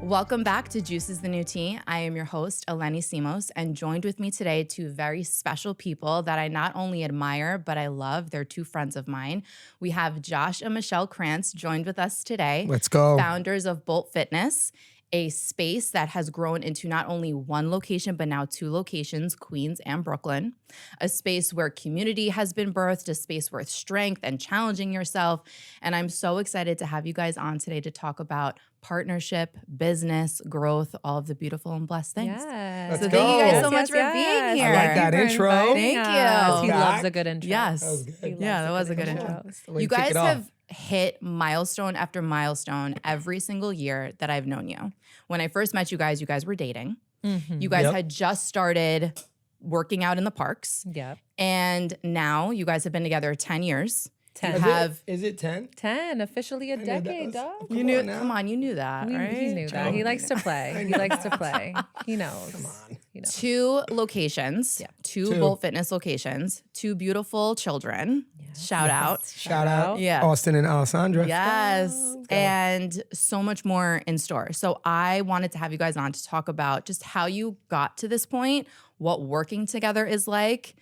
Welcome back to Juice is the New Tea. I am your host, Eleni Simos, and joined with me today two very special people that I not only admire, but I love. They're two friends of mine. We have Josh and Michelle Krantz joined with us today. Let's go. Founders of Bolt Fitness, a space that has grown into not only one location, but now two locations, Queens and Brooklyn. A space where community has been birthed, a space where strength and challenging yourself. And I'm so excited to have you guys on today to talk about partnership, business, growth, all of the beautiful and blessed things. Yes. So thank you guys so much for being here. I like that intro. Thank you. He loves a good intro. Yes. That was good. Yeah, that was a good intro. You guys have hit milestone after milestone every single year that I've known you. When I first met you guys were dating. Mm-hmm. You guys had just started working out in the parks. Yep. And now you guys have been together 10 years. 10. Is it 10? 10, officially a decade, dog. You knew, come on, you knew that, right? He knew that. He likes to play. He likes to play. He knows. Come on. He knows. Two locations, two Bolt Fitness locations, two beautiful children. Yes. Shout out. Shout out. Yeah. Austin and Alessandra. Yes. Go. And so much more in store. So I wanted to have you guys on to talk about just how you got to this point, what working together is like,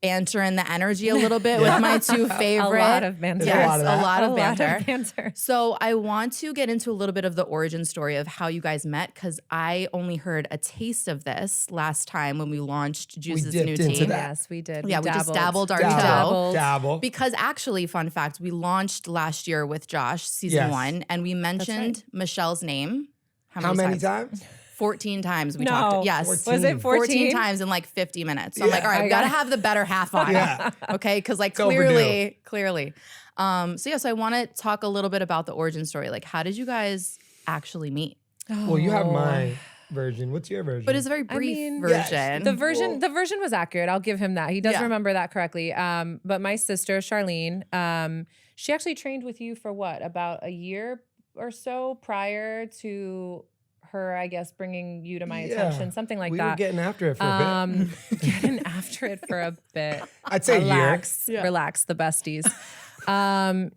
banter and the energy a little bit with my two favorite. A lot of banter. Yes, a lot of A banter. lot of banter. So I want to get into a little bit of the origin story of how you guys met, because I only heard a taste of this last time when we launched Juice's New dipped into Team. that. Yes, we did. Yeah, we just dabbled our toe. Dabble. Because actually, fun fact, we launched last year with Josh, season 1, and we mentioned Michelle's name. How many times? 14 times we No. talked. Yes. 14. Was it 14? times in like 50 minutes. So I'm like, all right, we got to have the better half on. Yeah. Okay. Cause like It's overdue. clearly. So I want to talk a little bit about the origin story. Like, how did you guys actually meet? Well, you have my version. What's your version? But it's a very brief mean, version. yes. The version was accurate. I'll give him that. He does Yeah. remember that correctly. But my sister, Charlene, she actually trained with you for what? About a year or so prior to her, I guess, bringing you to my attention, something like we that. were getting after it for a bit. Getting after it for a bit. I'd say Relax, Yeah. relax, the besties.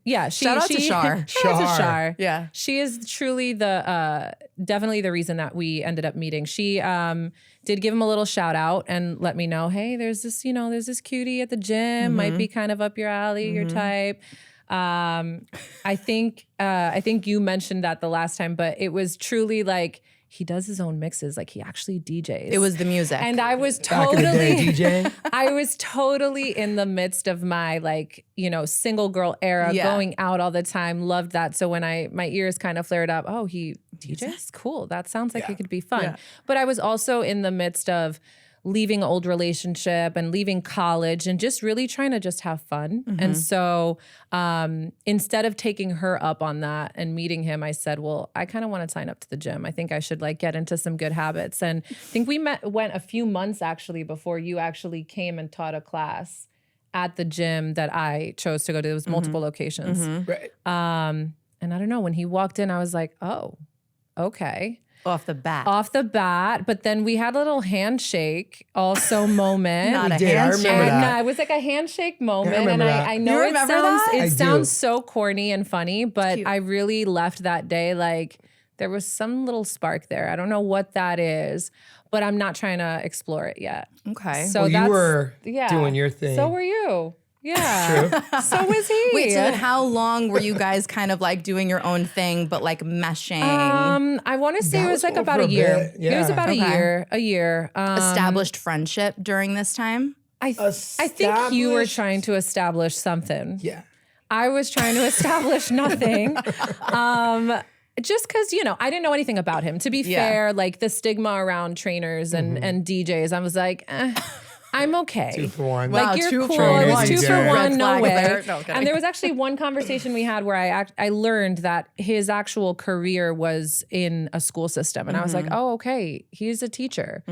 Yeah, Shout out to Shar. Shout out to Shar. Yeah. She is truly the definitely the reason that we ended up meeting. She did give him a little shout out and let me know, hey, there's this cutie at the gym, might be kind of up your alley, your type. I think you mentioned that the last time, but it was truly like he does his own mixes, like he actually DJs. It was the music. And I was Back in the day, totally DJing. I was totally in the midst of my single girl era, going out all the time, loved that. So when my ears kind of flared up, oh, he DJs? Cool. That sounds like it could be fun. Yeah. But I was also in the midst of leaving an old relationship and leaving college and just really trying to just have fun. And so instead of taking her up on that and meeting him, I said, well, I kind of want to sign up to the gym. I think I should get into some good habits. And I think we went a few months actually before you actually came and taught a class at the gym that I chose to go to. There was multiple locations. Right. And I don't know, when he walked in, I was like, oh, okay. Off the bat. But then we had a little handshake also moment. Not We a did. I handshake. remember And that. it was like a handshake moment. I remember and that. I know You it remember sounds that? I it do. sounds so corny and funny, but cute. I really left that day like there was some little spark there. I don't know what that is, but I'm not trying to explore it yet. Okay. So Well, you that's were doing your thing. So were you. Yeah. So was he. Wait, so then how long were you guys kind of like doing your own thing, but like meshing? I want to say That it was was like over about a a year. bit. It was Yeah. about Okay. a year. Established friendship during this time? I think you were trying to establish something. Yeah. I was trying to establish nothing. Just because, I didn't know anything about him. To be fair, like the stigma around trainers and DJs, I was like, I'm okay. 2 for 1. Wow, Like, you're 2 cool. for It 1. was 2 for Red 1, no flag way. there. No, kidding. And there was actually one conversation we had where I learned that his actual career was in a school system. And I was like, oh, okay, he's a teacher.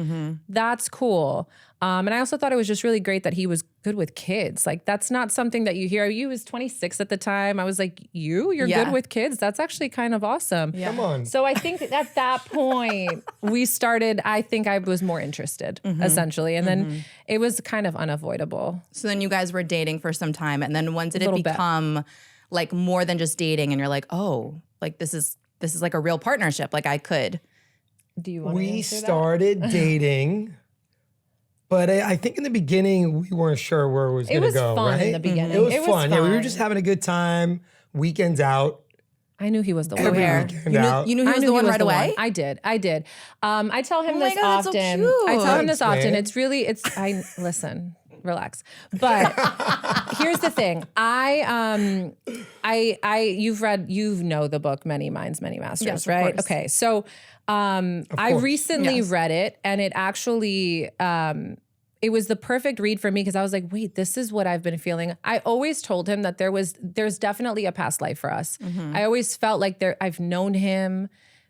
That's cool. And I also thought it was just really great that he was good with kids. Like, that's not something that you hear. You was 26 at the time. I was like, you're good with kids? That's actually kind of awesome. Come on. So I think that at that point we started, I think I was more interested essentially. And then it was kind of unavoidable. So then you guys were dating for some time, and then when did it Little bit. become like more than just dating and you're like, oh, like this is this is like a real partnership. Like I could. Do you want to We answer started dating, but I think in the beginning we weren't sure where it was going to go. It was fun right? in the beginning. It was fun. Yeah, we were fun. just having a good time. Weekends out. I knew he was the Every one. weekend out. You knew he was the one right away? I did. I tell him Oh my this God, that's so often. cute. I tell him this Thanks, often. man. It's really, listen, relax. But here's the thing. You know the book, Many Minds, Many Masters, Yes, of right? course. Okay. So, I course. recently Yes. read it and it actually, it was the perfect read for me because I was like, wait, this is what I've been feeling. I always told him that there's definitely a past life for us. I always felt like I've known him.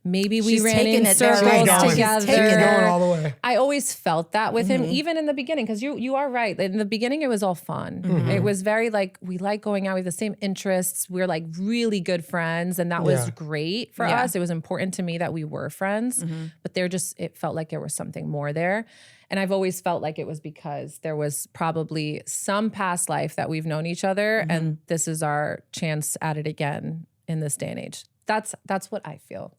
Maybe we She's ran taking in it there. circles She's going. together. She's taking She's going all the way. I always felt that with him, even in the beginning, because you are right. In the beginning, it was all fun. It was very like, we like going out, we have the same interests. We're like really good friends. And that was Yeah. great for Yeah. us. It was important to me that we were friends, but it felt like there was something more there. And I've always felt like it was because there was probably some past life that we've known each other. And this is our chance at it again in this day and age. That's what I feel.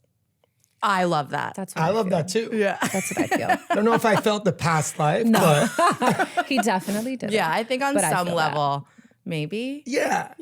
I love that. That's what I love feel. that too. Yeah. That's what I feel. I don't know if I felt the past life, but He definitely did. Yeah, I think on But I some feel that. level, maybe. yeah.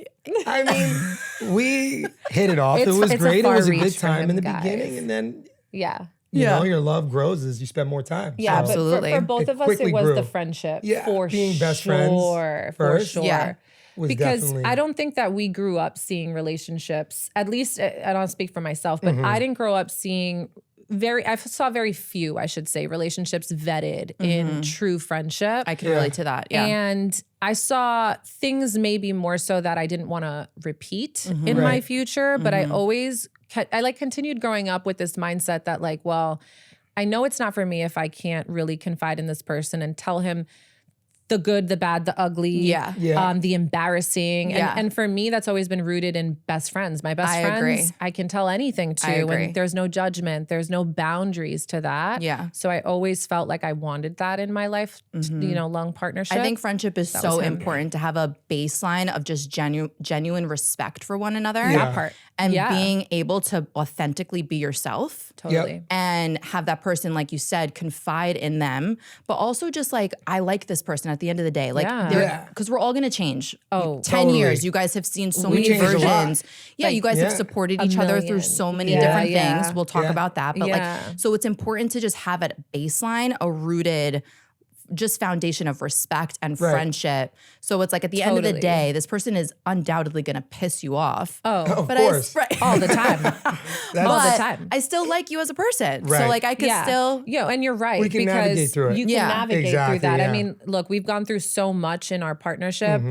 I mean, we hit it off. It was It's a great. It far was a reach good for time him, in the guys. beginning, and then Yeah. you know your love grows as you spend more time. Yeah, So- but Absolutely. for both It of us, quickly it was grew. the friendship. Yeah, for being best sure, friends for first. sure. Yeah. was Because definitely- I don't think that we grew up seeing relationships. At least I don't speak for myself, but I didn't grow up seeing I saw very few, I should say, relationships vetted in true friendship. I can relate to that. Yeah. And I saw things maybe more so that I didn't want to repeat in my Right. future, but I always continued growing up with this mindset that like, well, I know it's not for me if I can't really confide in this person and tell him the good, the bad, the ugly, Yeah. Yeah. the embarrassing. Yeah. And for me, that's always been rooted in best friends. My best I friends, agree. I can tell anything to, I agree. and there's no judgment, there's no boundaries to that. Yeah. So I always felt like I wanted that in my life, long partnership. I think friendship is was so him. important to have a baseline of just genuine respect for one another. Yeah. that part. And Yeah. being able to authentically be yourself. Totally. And have that person, like you said, confide in them, but also just like, I like this person at the end of the day. Like, Yeah. Yeah. because we're all gonna change. Oh, 10 totally. years, you guys have seen so We many change a lot. versions. Yeah, you guys have yeah. supported A each other through million. so many Yeah, different yeah. things. We'll talk Yeah. about that. But Yeah. like, so it's important to just have a baseline, a rooted just foundation of respect and Right. friendship. So it's like at the end of the Totally. day, this person is undoubtedly gonna piss you off. Of But course. All the time. all the But time. I still like you as a person. So Right. like I could still Yeah, and you're right. We can because navigate through it. You can Yeah. navigate Exactly, through that. yeah. I mean, look, we've gone through so much in our partnership.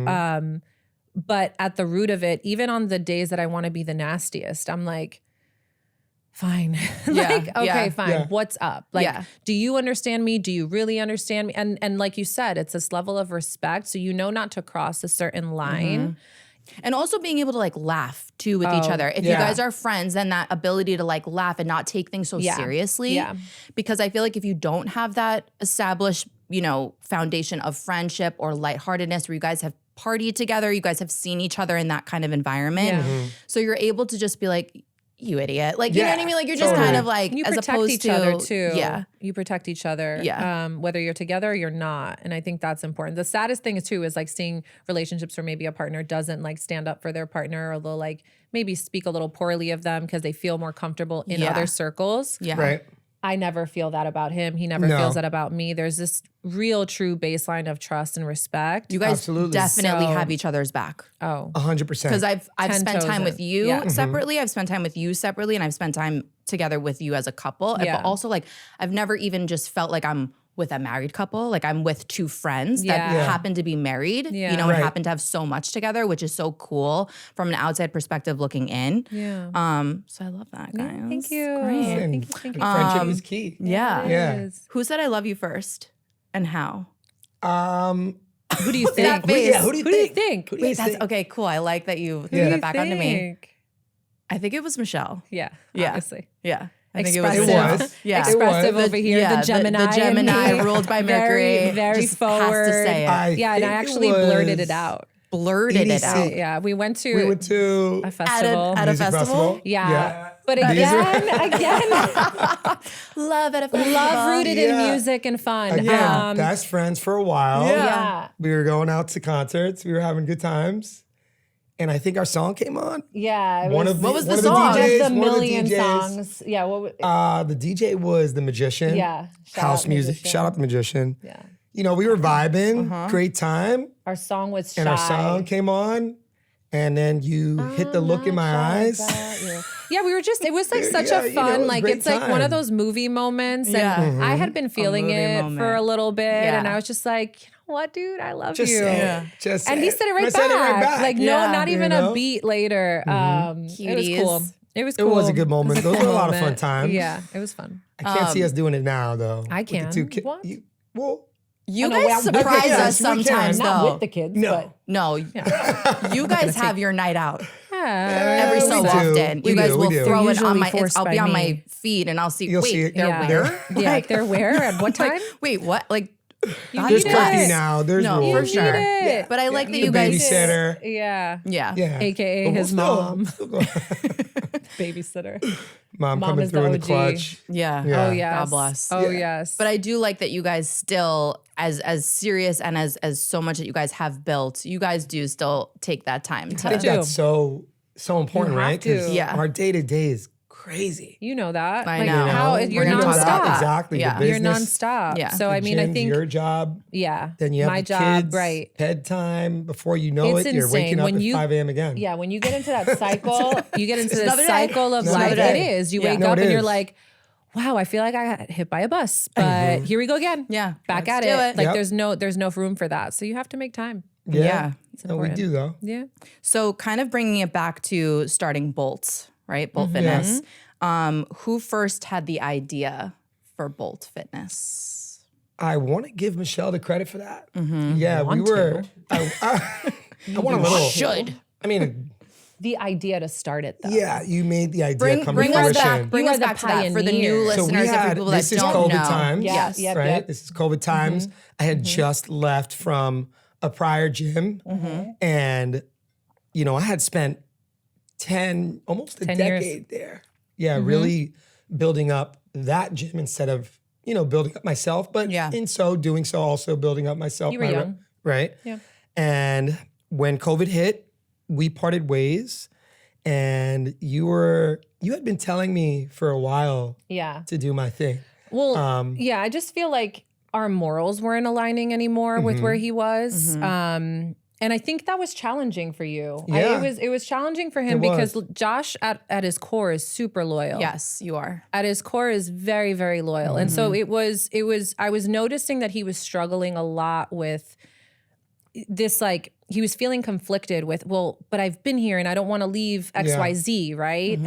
But at the root of it, even on the days that I want to be the nastiest, I'm like, fine. Like, okay, yeah, fine. yeah. What's up? Like, Yeah. do you understand me? Do you really understand me? And like you said, it's this level of respect. So you know not to cross a certain line. and also being able to like laugh too with each other. If you yeah. guys are friends, then that ability to like laugh and not take things so Yeah. seriously. Yeah. Because I feel like if you don't have that established, foundation of friendship or lightheartedness where you guys have partied together, you guys have seen each other in that kind of environment. Yeah. So you're able to just be like, you idiot. Like, you know Yeah, what I mean? Like you're just totally. kind of like, You as protect opposed each to other too. Yeah. You protect each other. Yeah. Whether you're together or you're not. And I think that's important. The saddest thing too is like seeing relationships where maybe a partner doesn't like stand up for their partner, or they'll like maybe speak a little poorly of them because they feel more comfortable in Yeah. other circles. Yeah. Right. I never feel that about him. He never No. feels that about me. There's this real true baseline of trust and respect. You guys Absolutely. definitely So- have each other's back. Oh. 100%. Because I've 10 spent toes time in. with you Yeah. separately. I've spent time with you separately, and I've spent time together with you as a couple. Yeah. But also, like, I've never even just felt like I'm with a married couple. Like I'm with two friends Yeah. that Yeah. happen to be married, Yeah. and Right. happen to have so much together, which is so cool from an outside perspective looking in. Yeah. So I love that, guys. Thank you. Great. And Thank you. friendship is key. Yeah. Yeah. It is. Who said I love you first and how? Who do you think? That face. Who do you Who do you think? think? Who do you Wait, that's think? okay, cool. I like that you Who threw do that you back onto me. think? I think it was Michelle. Yeah. Yeah. Obviously. Yeah. I think Expressive. it was. It was. Yeah. Expressive It was. over here. Yeah, the Gemini. The Gemini in me. ruled by Mercury. Very, very just forward. has to say it. Yeah, and I think actually it blurted was it out. Blurted it EDC. out. Yeah, we went to We went to a festival. At a music festival? Yeah. But again, Love at a festival. love rooted in Yeah. music and fun. Again, best friends for a while. Yeah. We were going out to concerts. We were having good times. And I think our song came on. Yeah. What was the one of song? DJs, Just the one of the million DJs. songs. Yeah. The DJ was The Magician. Yeah. Shout House out music. Magician. Shout out The Magician. Yeah. You know, we were vibing. Great time. Our song was Shy. And our song came on. And then you hit the look in my eyes. Yeah, we were just, it was like such Yeah, a you know, fun, it was like great it's like one of time. those movie moments. Yeah. And I had been feeling movie it moment. for a little bit. Yeah. And I was just like, you know what, dude, I love Just you. say Yeah. it. Just And say he said it And I right said back. Like, Yeah. no, not even You know? a beat later. It was Cuties. cool. It was It cool. was a good moment. It was Those were a lot of moment. fun times. Yeah, it was fun. I can't see us doing it now, though. I with the can. two ki- What? Well, You Oh, no, guys well, surprise yes, us we can. sometimes, Not though. with the kids, No. No, you guys have your night out but every we so do. often. We You guys do, will we do. throw it Usually on my. forced I'll be by on me. my feed and I'll see. You'll Wait, see it. they're Yeah. where? Yeah, they're where? At what time? Wait, what? Like, You there's need curfew it. now. There's No, rules. for sure. it. But I like that The you guys. babysitter. Yeah. Yeah. Yeah. AKA But we'll his still- mom. still go- Babysitter. Mom Mom coming is through the in the OG. clutch. Yeah. Yeah. Oh yes. God bless. Oh Yeah. yes. But I do like that you guys still, as serious and as so much that you guys have built, you guys do still take that time I think to. that's so important, You have right? 'Cause to. Yeah. our day to day is crazy. you know that. I like know. how We're you're doing that. nonstop. Exactly. Yeah. The You're business, nonstop. Yeah. So the I mean, I gym's think your job. yeah. Then you have my the job, kids, right. bedtime. Before you know It's it, you're waking insane. up When at you- 5 a.m. again. Yeah, when you get into that cycle, you get into the another day. cycle of It's another life. day. It is. You Yeah. wake No, up it and you're is. like, wow, I feel like I got hit by a bus. But here we go again. Yeah. Back Let's at do it. it. Like Yep. there's no room for that. So you have to make time. Yeah. No, we important. do though. Yeah. So, kind of bringing it back to starting Bolt, right? Bolt Fitness. Who first had the idea for Bolt Fitness? I want to give Michelle the credit for that. Yeah, we Want were. I want a little. should. I mean, The idea to start it though. yeah, you made the idea Bring come us to back. fruition. Bring You us are the back to that for the new pioneer. So we listeners and for had, people that this is don't COVID know. times, Yes. Yep, right? yep. This is COVID times. I had just left from a prior gym, and you know, I had spent almost a 10 years. decade there. Yeah, really building up that gym instead of building up myself, but Yeah. in so doing so, also building up myself. You were young. Right? Yeah. And when COVID hit, we parted ways. And you had been telling me for a while Yeah. to do my thing. Well, yeah, I just feel like our morals weren't aligning anymore with where he was. And I think that was challenging for you. Yeah. It was challenging for him It because was. Josh at his core is super loyal. Yes, you are. At his core is very, very loyal. And so it was I was noticing that he was struggling a lot with this, like he was feeling conflicted with, well, but I've been here and I don't want to leave XYZ, right?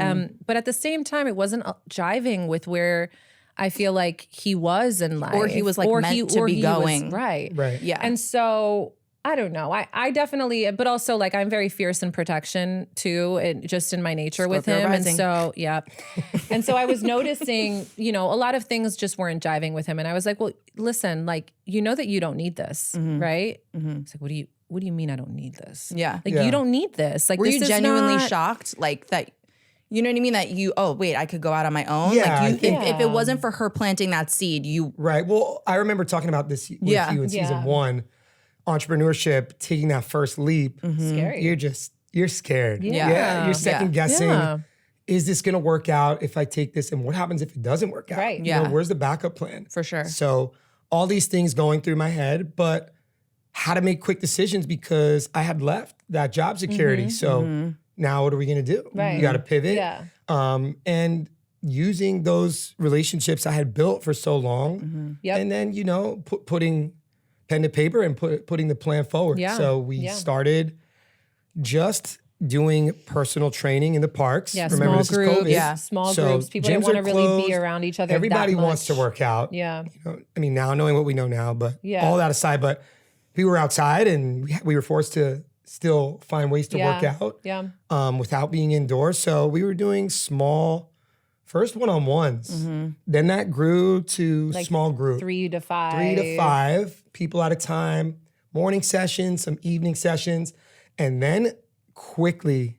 But at the same time, it wasn't jiving with where I feel like he was in life. Or he was, like, meant to be going. Right. Right. Yeah. And so I don't know. I definitely, but also like I'm very fierce in protection too, and just in my nature with Scorpio him. rising. And so, yeah. And so I was noticing, a lot of things just weren't jiving with him. And I was like, well, listen, like, you know that you don't need this, right? It's like, what do you mean I don't need this? Yeah. Like, Yeah. you don't need this. Like, Were this you is genuinely not- shocked? Like that, you know what I mean? That I could go out on my own. Yeah, Like I think- if it wasn't for her planting that seed, you, Right. Well, I remember talking about this with Yeah. you in season Yeah. 1. Entrepreneurship, taking that first leap. Scary. You're scared. Yeah. You're second guessing. Yeah. Is this going to work out if I take this? And what happens if it doesn't work out? Right. You Yeah. know, where's the backup plan? for sure. So all these things going through my head, but how to make quick decisions because I had left that job security. So now what are we going to do? Right. You got to pivot. Yeah. And using those relationships I had built for so long, Yep. and then putting pen to paper and putting the plan forward. Yeah. So we Yeah. started just doing personal training in the parks. Yeah. Remember, Small this is groups. COVID. Yeah. Small So groups. People didn't gyms want to are really be closed. around each other. Everybody that wants to much. work out. Yeah. I mean, now knowing what we know now, but Yeah. all that aside, but we were outside and we were forced to still find ways to work out Yeah. without being indoors. So we were doing small, first one-on-ones. Then that grew to Like small group. 3 to 5. 3 to 5 people at a time, morning sessions, some evening sessions, and then quickly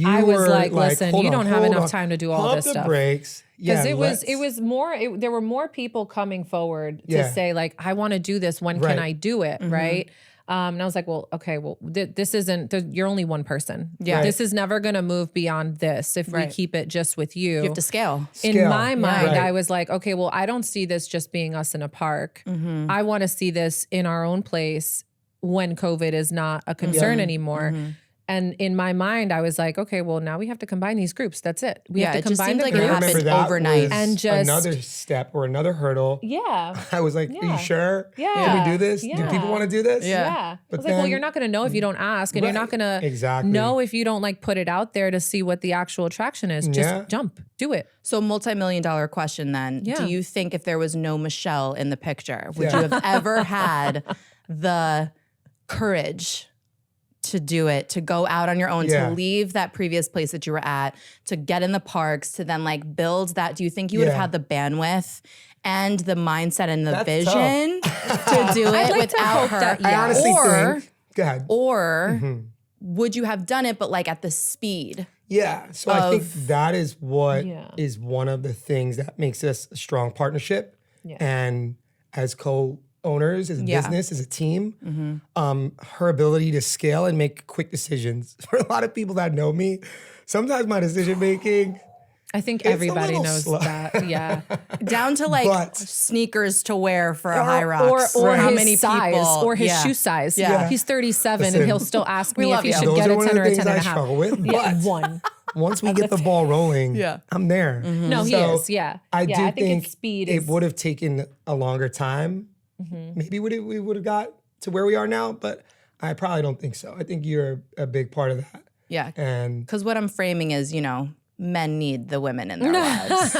I was like, like, listen, hold you on, don't have hold enough on. time to do all Pump this the stuff. brakes. Because Yeah, it was more, there were more people coming forward to Yeah. say like, I want to do this. When can Right. I do it? Right. And I was like, well, okay, well, this isn't, you're only one person. Yeah. Right. This is never going to move beyond this if we Right. keep it just with you. You have to scale. In Scale. my mind, Right. I was like, okay, well, I don't see this just being us in a park. I want to see this in our own place when COVID is not a concern anymore. And in my mind, I was like, okay, well, now we have to combine these groups. That's it. We have to it just combine seemed the like And it I groups. remember happened that overnight. was And just- another step or another hurdle. Yeah. I was like, are Yeah. you sure? Yeah. Can we do this? Do Yeah. people want to do this? Yeah. Yeah. I But was like, well, then- you're not going to know if you don't ask, and you're not Right. going to Exactly. know if you don't like put it out there to see what the actual attraction is. Just Yeah. jump, do it. So multi-million-dollar question then. Yeah. Do you think if there was no Michelle in the picture, would Yeah. you have ever had the courage to do it, to go out on your own, Yeah. to leave that previous place that you were at, to get in the parks, to then like build that? Do you think you would have Yeah. had the bandwidth and the mindset and the That's vision to do it I'd like to without hope her? that, I yeah. honestly Or- think, go ahead. Or would you have done it, but like at the speed? Yeah. So I think that is what is Yeah. one of the things that makes us a strong partnership. Yeah. And as co-owners, as a Yeah. business, as a team, her ability to scale and make quick decisions. For a lot of people that know me, sometimes my decision making, I think a everybody little knows slow. that. Yeah. Down to like But- sneakers to wear for a high rocks. Or how his many size, people, or his yeah. shoe size. Yeah. He's 37 Listen, and he'll still ask we me if love he you. should those get are a one of 10 the or a things 10 and I a half. struggle with. Yeah, But one. once we get the ball rolling, Yeah. I'm there. No, he So is. Yeah. I yeah, do I think its speed it is. would have taken a longer time. Maybe we would have got to where we are now, but I probably don't think so. I think you're a big part of that. Yeah. And Because what I'm framing is, men need the women in their lives.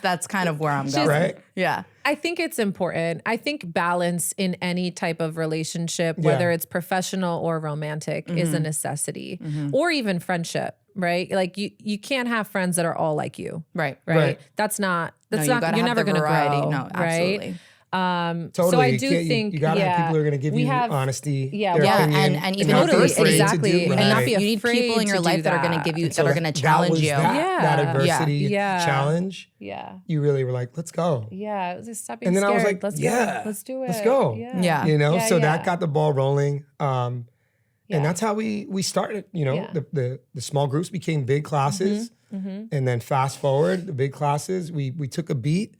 That's kind of where I'm going. right? Yeah. I think it's important. I think balance in any type of relationship, whether Yeah. it's professional or romantic, is a necessity, or even friendship, right? Like you can't have friends that are all like you, Right. right? Right. That's not. No, That's you not. gotta You're have never the going to variety. grow. No, right? absolutely. Totally. So I You do can't- think you gotta have yeah, people who are going to give we you have- honesty, yeah, their Yeah, opinion, and even not be totally, afraid to do exactly, and not be You need afraid people in your to life do that are going to that. give you, So that are going to that challenge was you. That Yeah. adversity Yeah. challenge. Yeah. You really were like, let's go. Yeah. Just stop being And then scared. I was like, let's yeah, go. Let's do it. let's go. Yeah. You know, Yeah, so yeah. that got the ball rolling. And Yeah. that's how we started. Yeah. The small groups became big classes. And then fast forward, the big classes, we took a beat.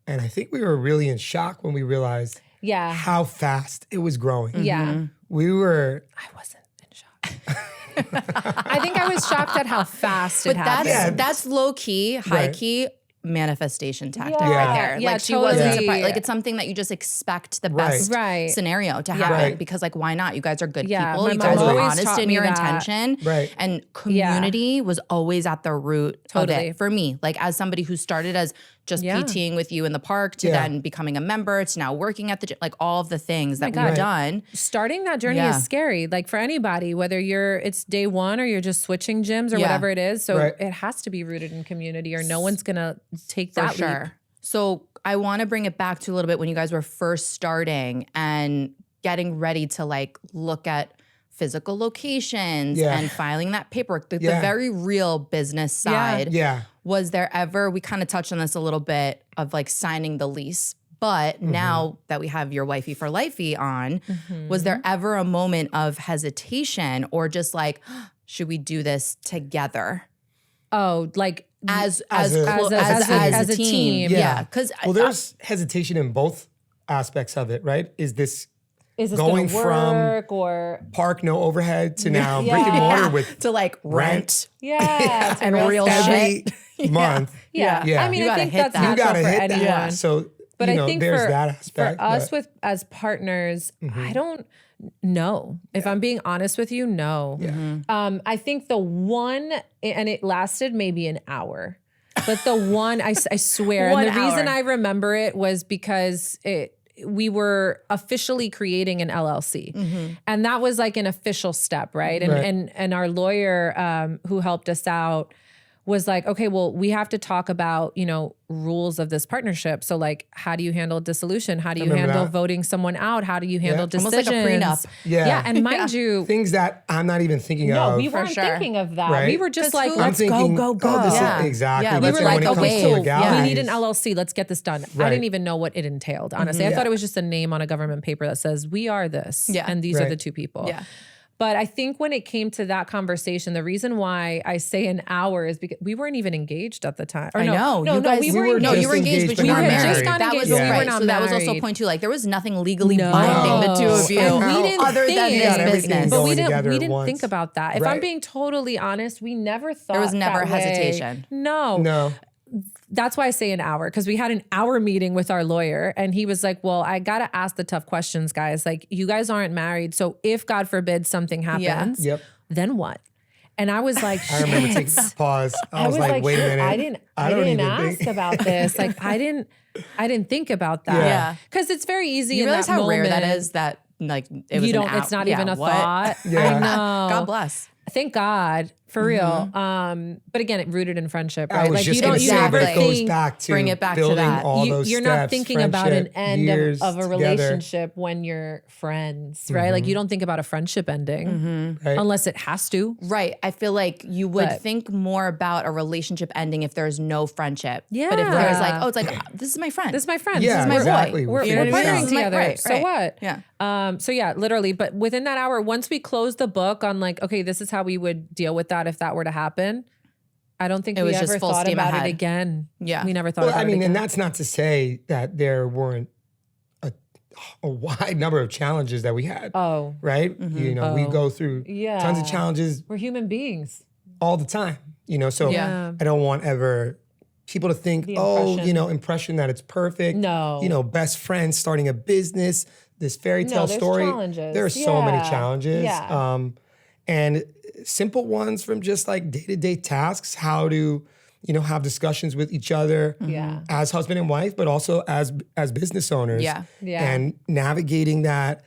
And I think we were really in shock when we realized Yeah. how fast it was growing. Yeah. We were, I wasn't in shock. I think I was shocked at how fast it But happened. that's low key, high Right. key manifestation tactic Yeah. right there. Yeah, Like she wasn't totally. surprised. Like it's something that you just expect the Right. best Right. scenario to happen Right. because like why not? You guys are good Yeah, people. my You mom guys are always honest taught in me your that. intention. Right. And community was always at the root Totally. of it for me. Like as somebody who started as just Yeah. PTing with you in the park to Yeah. then becoming a member to now working at the gym, like all of the things that God. we've done. Starting that journey Yeah. is scary. Like for anybody, whether it's day one or you're just switching gyms or Yeah. whatever it is. So Right. it has to be rooted in community or no one's going to take For that sure. leap. So I want to bring it back to a little bit when you guys were first starting and getting ready to like look at physical locations Yeah. and filing that paperwork, the Yeah. very real business side. yeah. Was there ever, we kind of touched on this a little bit of like signing the lease, but now that we have your wifey for lifey on, was there ever a moment of hesitation or just like, should we do this together? Oh, like As As a, a- clo- as a- as a team. Yeah. Because Well, there's hesitation in both aspects of it, right? Is this is this going going to from- work or park, no overhead to now Yeah. brick and mortar with to like rent. yeah, to And real real stuff. every month? Yeah. Yeah. I mean, You I gotta think hit that's that. You natural gotta for hit anyone. that. So, But I think there's for, that aspect. for us but- as partners, Mm-hmm. I don't know. If I'm being honest with you, no. I think the one, and it lasted maybe an hour, but the one, I swear, One and the reason hour. I remember it was because we were officially creating an LLC. And that was like an official step, right? And Right. and our lawyer who helped us out was like, okay, well, we have to talk about, rules of this partnership. So like, how do you handle dissolution? How do you remember handle that. voting someone out? How do you handle Almost decisions? like a prenup. Yeah. Yeah. And mind you, Things that I'm not even thinking no, of. we weren't sure. thinking of that. Right? We were just 'Cause like, who- let's I'm thinking, go. Oh, this Yeah. is, exactly. Yeah, we But were then like, when it comes okay, to cool. legalities, We need an LLC. Let's get this done. I Right. didn't even know what it entailed, honestly. I Yeah. thought it was just a name on a government paper that says, we are this. Yeah. And these are Right. the two people. Yeah. But I think when it came to that conversation, the reason why I say an hour is because we weren't even engaged at the time. Or I know. No, You guys- we We were were engaged. No, you were just engaged, engaged, but you but weren't not married. married. Got That was engaged, but we were right. not So that was also married. point two. Like there was nothing legally No. binding the two of you, And we didn't other than think- this Got everything business. But going we didn't. together We at didn't once. think about that. If I'm Right. being totally honest, we never thought There was never that way. hesitation. No, No. that's why I say an hour, because we had an hour meeting with our lawyer and he was like, well, I got to ask the tough questions, guys. Like, you guys aren't married. So if God forbid something happens, Yep. then what? And I was like, I remember shit. taking pause. I was like, wait a shit, minute. I don't didn't even ask think. about this. Like, I didn't think about that. Yeah. Because it's very easy You in realize that how rare moment. that is that like it was You an don't, out. it's not Yeah, even a what? thought. Yeah. I know. God bless. Thank God, for real. But again, it rooted in friendship, I right? was like just you gonna don't, you say, never but it goes think back to Bring it back to building that. all those you're not steps, thinking about an friendship, end years of a together. relationship when you're friends, right? Like you don't think about a friendship ending Right. unless it has to. Right. I feel like you would But- think more about a relationship ending if there's no friendship. But if Yeah. there's like, oh, it's like, this is my friend. This is my friend. Yeah, This is my exactly. boy. We're, We'll we're figure this partnering out. together. Right, So right. what? Yeah. So yeah, literally. But within that hour, once we closed the book on like, okay, this is how we would deal with that if that were to happen. I don't think It we was just ever full thought steam about ahead. it again. Yeah. We never thought Well, about I it mean, again. and that's not to say that there weren't a wide number of challenges that we had. Oh, Right? You know, we Oh. go through Yeah. tons of challenges we're human beings. all the time. You know, so Yeah. I don't want ever people to think, The oh, impression. you know, impression that it's perfect. No. You know, best friends starting a business, this fairy No, tale there's story. challenges. There are so many Yeah. challenges. Yeah. And simple ones from just like day-to-day tasks, how to, you know, have discussions with each other Yeah. as husband and wife, but also as business owners. Yeah. Yeah. And navigating that,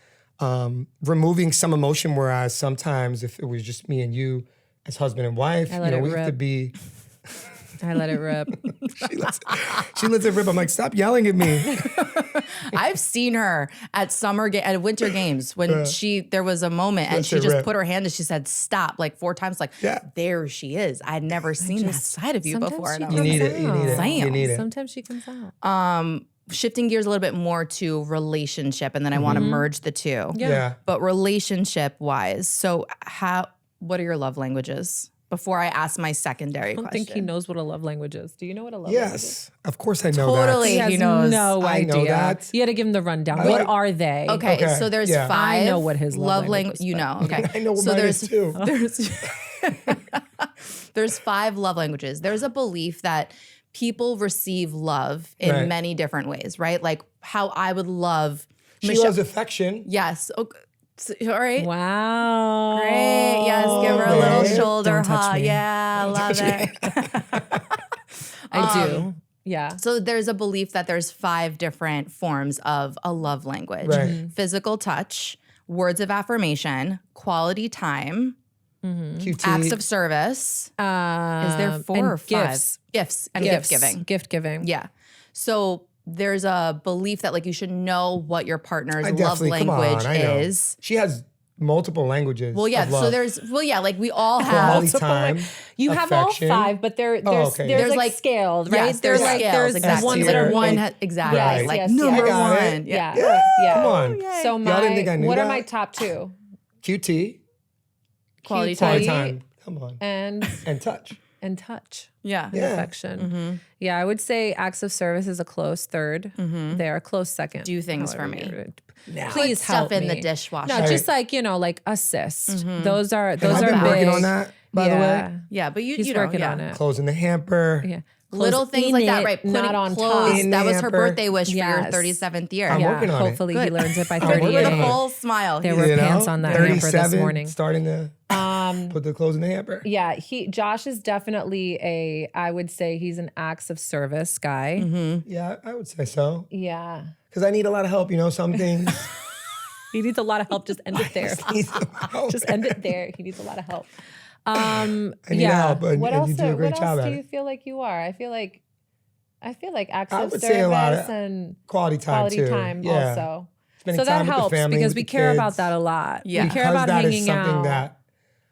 removing some emotion, whereas sometimes if it was just me and you as husband and wife, you let know, it we have to rip. be I let it rip. she lets it rip. I'm like, stop yelling at me. I've seen her at at winter games when there was a moment and Lets she it just rip. put her hand and she said stop like 4 times. Like Yeah. there she is. I'd never seen that side of you Sometimes before. she And I You was need like, it. You need it. You Damn. need it. Sometimes she comes out. shifting gears a little bit more to relationship, and then I want to merge the two. Yeah. But relationship wise, so what are your love languages? Before I ask my secondary I don't question. think he knows what a love language is. Do you know what a love language is? Yes. Of course I know Totally. that. He He has knows. no I idea. know that. You had to give him the rundown. I What like- are they? Okay, Okay, so there's yeah. 5. I know what his love language language. is, You but- know, okay. I know what so mine there's is too. there's 5 love languages. There's a belief that people receive love in Right. many different ways, right? Like how I would love She loves affection. Yes. Okay. All right. Wow. Great. Yes. Give her a little Right. shoulder Don't touch hug. me. Yeah. Love it. I do. Yeah. So there's a belief that there's 5 different forms of a love language. Right. Physical touch, words of affirmation, quality time, QT. acts of service. Is there 4 and or 5? gifts. Gifts and gift giving. Gift giving. Yeah. So there's a belief that like you should know what your partner's I love definitely, come on, language I know. is. She has multiple languages. Well, yeah. of So love. like we all have Quality time. You have all affection. 5, but there's okay. there's There's, like scaled, right? Yes, there's like scales, there's exactly. ones Tier. that are one Right. exactly Yes, like yes, number yes. I got it. one. Yeah. Yeah. Come on. So Y'all didn't think I knew what are that? my top 2? QT. Quality Quality time. time. Come on. and touch. touch. Yeah. And Yeah. affection. Yeah, I would say acts of service is a close third. They're a close second. Do things for however me. you would- Put Please stuff help in the me. dishwasher. No, just like, like assist. Those are And those I've are been big. working on that, by the way. Yeah, but He's you know, working yeah. on it. Closing the hamper. Yeah. Little Close things in like that, it, right? Not Putting on clothes. top. In That the was her hamper. birthday wish for your Yes. 37th year. I'm Yeah, working on it. hopefully he learns it by I'm working 38. With on a it. full smile. There were You know? pants on that hamper this 37, morning. starting to put the clothes in the hamper. Yeah, Josh is definitely I would say he's an acts of service guy. Yeah, I would say so. Yeah. Because I need a lot of help, some things. He needs a lot of help. Just end it there. need some help. Just end it there. He needs a lot of help. I need yeah. help, and What you else? do a great What job else at do you it. feel like you are? I feel like acts I of would say a lot service of and quality time quality too. time Yeah. also. Spending So that time with the helps family, because with we the care about kids. that a lot. Yeah. We care Because about that is hanging something out. that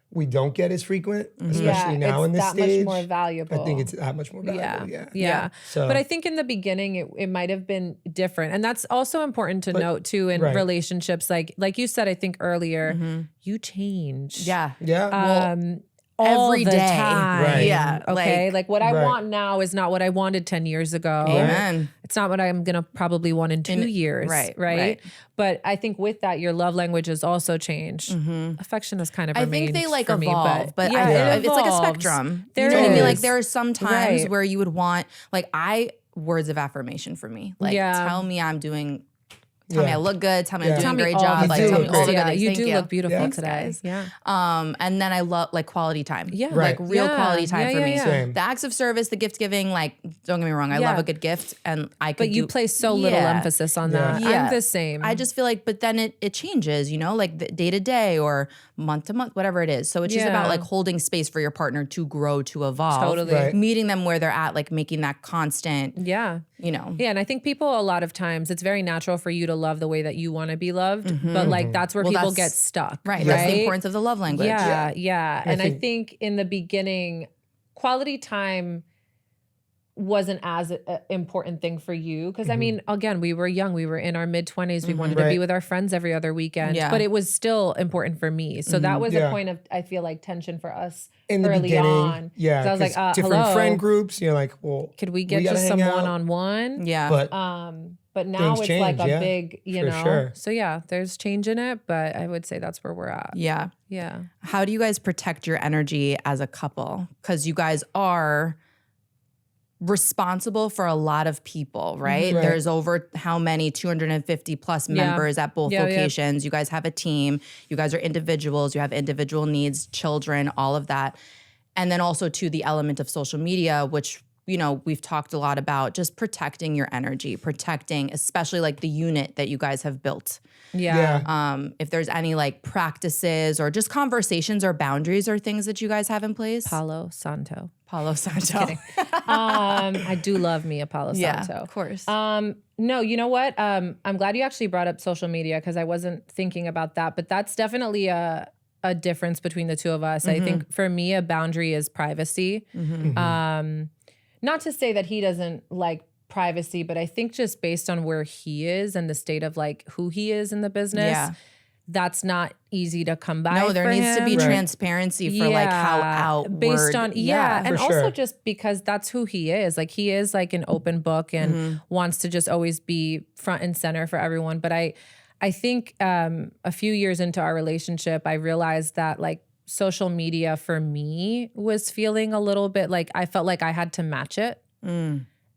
we don't get as frequent, Yeah, especially now it's in this that stage. much more valuable. I think it's that much more valuable. Yeah. Yeah. So, But I think in the beginning it might have been different. And that's also important to note too in right. relationships. Like you said, I think earlier, you change. Yeah. yeah. All every the day. time. Right. Yeah, Okay. Like what I Right. want now is not what I wanted 10 years ago. Amen. It's not what I'm going to probably want in 2 years. Right. But I think with that, your love language has also changed. Affection has kind of I remained think they like for evolve, me, but yeah, it it's like a evolves. spectrum. There You know what I mean? Like is. there are some times Right. where you would want, like words of affirmation for me. Like tell me I'm doing, tell me I look good, tell me I'm doing Tell a me great all job. the Like things. tell me all the good Yeah, things. you Thank do look beautiful Thanks, today. guys. Yeah. And then I love like quality time. Yeah. Like Right. real quality time for me. Yeah. Same. The acts of service, the gift giving, like don't get me wrong, I love a good gift and I could But you place so little emphasis on that. Yeah. I'm the same. I just feel like, but then it changes, you know, like day to day or month to month, whatever it is. So it's just about like holding space for your partner to grow, to evolve. Totally. Right. Meeting them where they're at, like making that constant, Yeah. you know. Yeah, and I think people a lot of times it's very natural for you to love the way that you want to be loved, but like that's where people get stuck. Right. That's the importance of the love language. Yeah. And I think in the beginning, quality time wasn't as an important thing for you because I mean, again, we were young, we were in our mid-20s, we wanted to be with our friends every other weekend, but it was still important for me. So that was a point of, I feel like, tension for us in the early beginning, on. yeah, I was like, different hello, friend groups. You're like, well, could we get gotta just hang some out. one-on-one? Yeah. But now things it's like change, a big, you for know. sure. So yeah, there's change in it, but I would say that's where we're at. Yeah. Yeah. How do you guys protect your energy as a couple? Because you guys are responsible for a lot of people, right? Right. There's over how many 250 plus members at both locations. You guys have a team. You guys are individuals. You have individual needs, children, all of that. And then also to the element of social media, which, you know, we've talked a lot about just protecting your energy, protecting especially like the unit that you guys have built. Yeah. If there's any like practices or just conversations or boundaries or things that you guys have in place. Palo Santo. Palo Santo. I do love me a Palo Santo. Of course. No, you know what? I'm glad you actually brought up social media because I wasn't thinking about that, but that's definitely a difference between the two of us. I think for me, a boundary is privacy. Not to say that he doesn't like privacy, but I think just based on where he is and the state of like who he is in the business, that's not easy to come by. No, there for needs to be him. transparency for like how outward. Based on and for also sure. just because that's who he is. Like he is like an open book and wants to just always be front and center for everyone. But I think a few years into our relationship, I realized that like social media for me was feeling a little bit like I felt like I had to match it.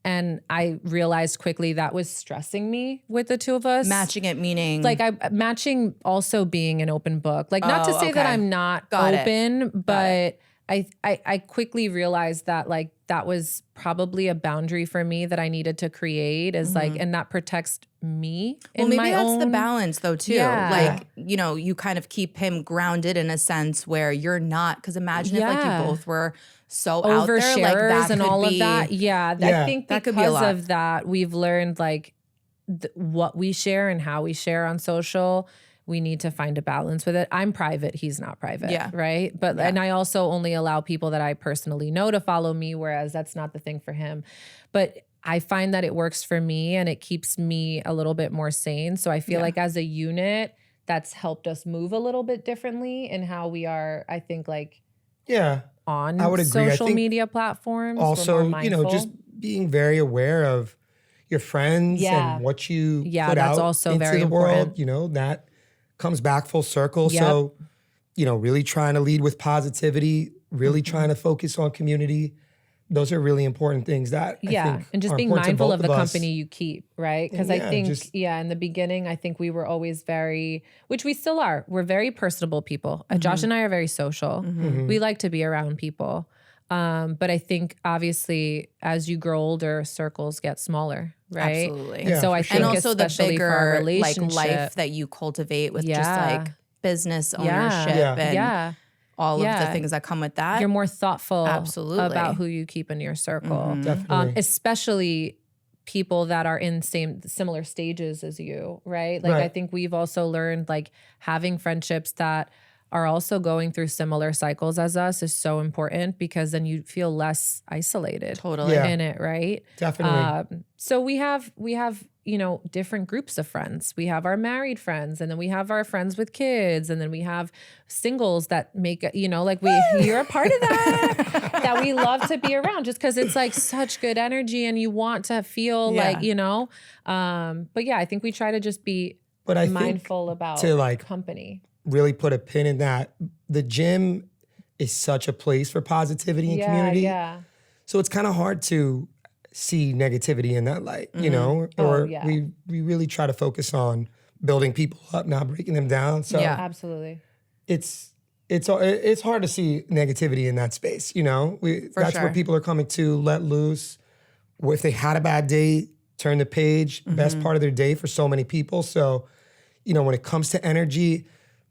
And I realized quickly that was stressing me with the two of us. Matching it meaning Like matching also being an open book. Like not to say that okay. I'm not Got it. open, but I quickly realized that like that was probably a boundary for me that I needed to create is like, and that protects me. Well, in maybe my that's own, the balance though too. Yeah. Like, you know, you kind of keep him grounded in a sense where you're not, because imagine if like Yeah. you both were so out there, like oversharers that and could all be, of that. Yeah, Yeah. I think That could be a because lot. of that, we've learned like what we share and how we share on social. We need to find a balance with it. I'm private. He's not private. Yeah. Right. But, and I also only allow people that I personally know to follow me, whereas that's not the thing for him. But I find that it works for me and it keeps me a little bit more sane. So I feel like as a unit, that's helped us move a little bit differently in how we are, I think, like Yeah. on I would agree. I social think media platforms. We're Also, more you know, mindful. just being very aware of your friends Yeah. and what you Yeah, put that's out also into very the world, important. you know, that comes back full circle. Yep. So, you know, really trying to lead with positivity, really trying to focus on community. Those are really important things that I think and just are being important to mindful both of the us. company you keep, right? Because And I think, just- in the beginning, I think we were always very, which we still are. We're very personable people. Josh and I are very social. We like to be around people. But I think obviously as you grow older, circles get smaller, right? Absolutely. And Yeah, so for I sure. think And also the especially for our bigger like relationship, life that you cultivate with just Yeah. like business Yeah. ownership Yeah. and yeah. all of the things that come with that. You're more thoughtful Absolutely. about who you keep in your circle. Definitely. Especially people that are in similar stages as you, right? Like Right. I think we've also learned like having friendships that are also going through similar cycles as us is so important because then you feel less isolated Totally. Yeah. in it, right? Definitely. So we have, you know, different groups of friends. We have our married friends, and then we have our friends with kids, and then we have singles that make, you know, like you're a part of that we love to be around just because it's like such good energy and you want to feel like, you know, but yeah, I think we try to just be But I think mindful about to like company. really put a pin in that, the gym is such a place for positivity and community. Yeah. So it's kind of hard to see negativity in that light, you know, or we really try to focus on building people up, not breaking them down. So Yeah. Absolutely. it's hard to see negativity in that space, you know. That's sure. where people are coming to let loose. If they had a bad day, turn the page, best part of their day for so many people. So, you know, when it comes to energy,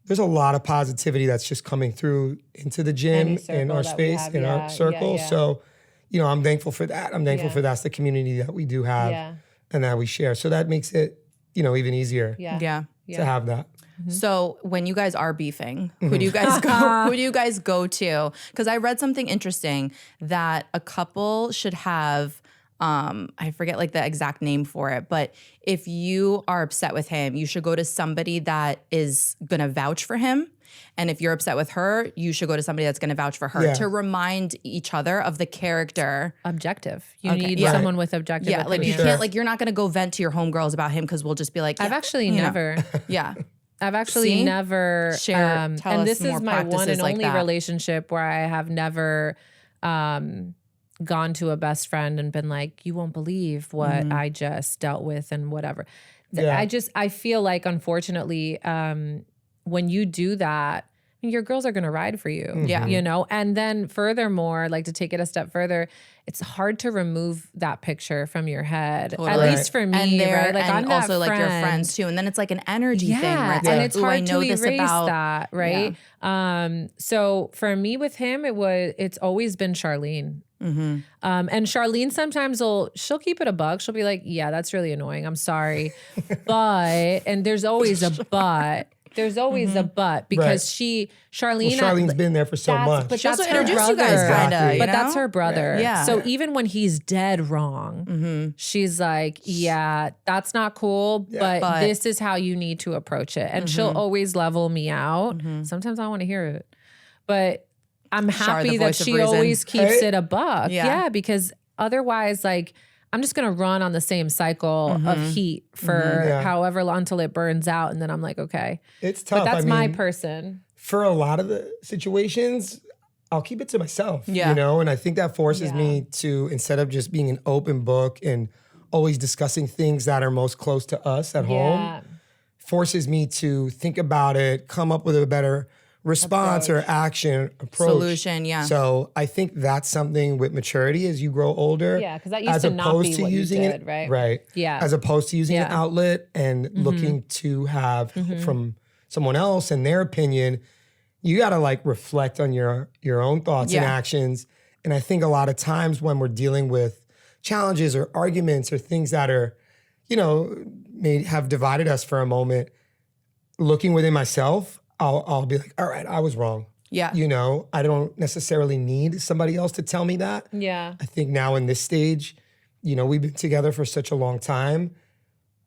there's a lot of positivity that's just coming through into the gym, in our space, in our circle. So, you know, I'm thankful for that. I'm thankful for that's the community that we do have and that we share. So that makes it, you know, even easier Yeah. to have that. So when you guys are beefing, who do you guys go? Who do you guys go to? Because I read something interesting that a couple should have. I forget like the exact name for it, but if you are upset with him, you should go to somebody that is gonna vouch for him. And if you're upset with her, you should go to somebody that's gonna vouch for her to remind each other of the character. Objective. You need Yeah. someone with objective Yeah, like you opinion. can't, like you're not gonna go vent to your homegirls about him because we'll just be like, I've yeah, actually you know. never. Yeah. I've actually See? never Share- tell and us this more is my one practices and like only that. relationship where I have never gone to a best friend and been like, you won't believe what I just dealt with and whatever. Yeah. I feel like unfortunately, when you do that, your girls are going to ride for you, Yeah. you know? And then furthermore, like to take it a step further, it's hard to remove that picture from your head, Totally. at least for me, And right? Like and I'm that also like your friend. friends too. And then it's like an energy thing where it's and like, it's ooh, hard I know to this erase about that, right? So for me with him, it's always been Charlene. And Charlene sometimes she'll keep it a buck. She'll be like, yeah, that's really annoying. I'm sorry. And there's always a but. There's always a but because Charlene's been there for so much. But She also that's her introduced you brother. guys kind of, Exactly. But that's her brother. Yeah. So even when he's dead wrong, she's like, yeah, that's not cool, but this is how you need to approach it. And she'll always level me out. Sometimes I want to hear it. But I'm happy that voice of she reason. always keeps Right? it a buck. Yeah. Yeah, because otherwise, like, I'm just gonna run on the same cycle of heat for however long until it burns out, and then I'm like, okay. It's tough. But that's I my mean, person. for a lot of the situations, I'll keep it to myself, Yeah. you know? And I think that forces me to, instead of just being an open book and always discussing things that are most close to us at home, forces me to think about it, come up with a better response or action approach. Solution, yeah. So I think that's something with maturity as you grow older. Yeah, because that used to not be what you did, right? Right. Yeah. As opposed to using an outlet and looking to have from someone else and their opinion, you got to like reflect on your own thoughts and actions. And I think a lot of times when we're dealing with challenges or arguments or things that are, you know, may have divided us for a moment, looking within myself, I'll be like, all right, I was wrong. Yeah. You know, I don't necessarily need somebody else to tell me that. Yeah. I think now in this stage, you know, we've been together for such a long time.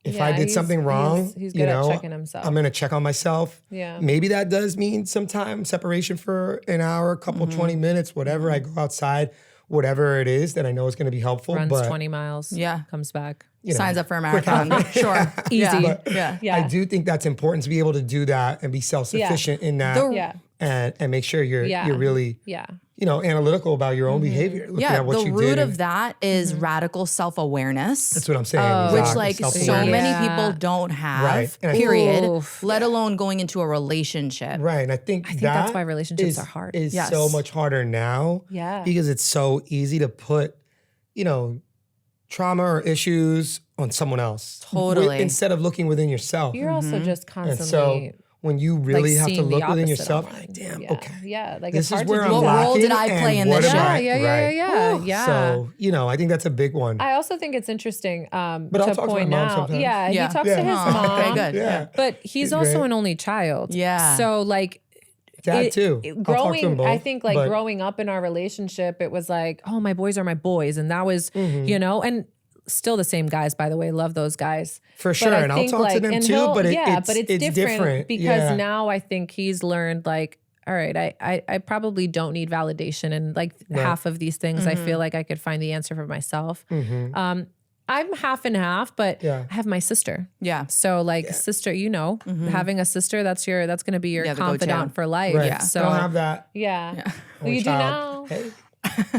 If I did something wrong, he's you good know, at checking himself. I'm going to check on myself. Yeah. Maybe that does mean some time separation for an hour, a couple, 20 minutes, whatever. I go outside, whatever it is that I know is going to be helpful. Runs but 20 miles. Yeah. Comes back. you know, Signs up for a marathon. Sure. Easy. Yeah. But Yeah. I do think that's important to be able to do that and be self-sufficient in that Yeah. and make sure you're really, Yeah. you know, analytical about your own behavior. Looking Yeah, at what the you root did. of that is radical self-awareness. That's what I'm saying. Which exactly. like so Self-awareness. many people don't have, Right. And I- period, Oof. let alone going into a relationship. Right. And I think, that's why relationships is- are hard. Is Yes. so much harder now. Yeah. Because it's so easy to put, you know, trauma or issues on someone else. Totally. Instead of looking within yourself. You're also just And constantly so when you really have to seeing the look within opposite yourself, online. like, damn, Yeah. okay. Yeah, like This it's is hard where to I'm do What that. role did lacking, I play and in what this am shit? I- Yeah. Right. So, I think that's a big one. I also think it's interesting But I'll to talk to my point mom out. sometimes. Yeah, he Yeah. talks Yeah. to his Aw, mom. okay, good. Yeah. But he's She's also great. an only child. Yeah. So like Dad too. I'll talk to them both, I think like but- growing up in our relationship, it was like, oh, my boys are my boys. And that was, and still the same guys, by the way, love those guys. For But sure. I And I'll think, talk to like, them and too, but it's different. because now I think he's learned like, all right, I probably don't need validation. And like half of these things, I feel like I could find the answer for myself. I'm half and half, but Yeah. I have my sister. Yeah. So like sister, having a sister, that's going to be your Yeah, the go-to. confidant for life. Right. Yeah. So I don't have that. yeah. Well, Only you child. do now. Hey,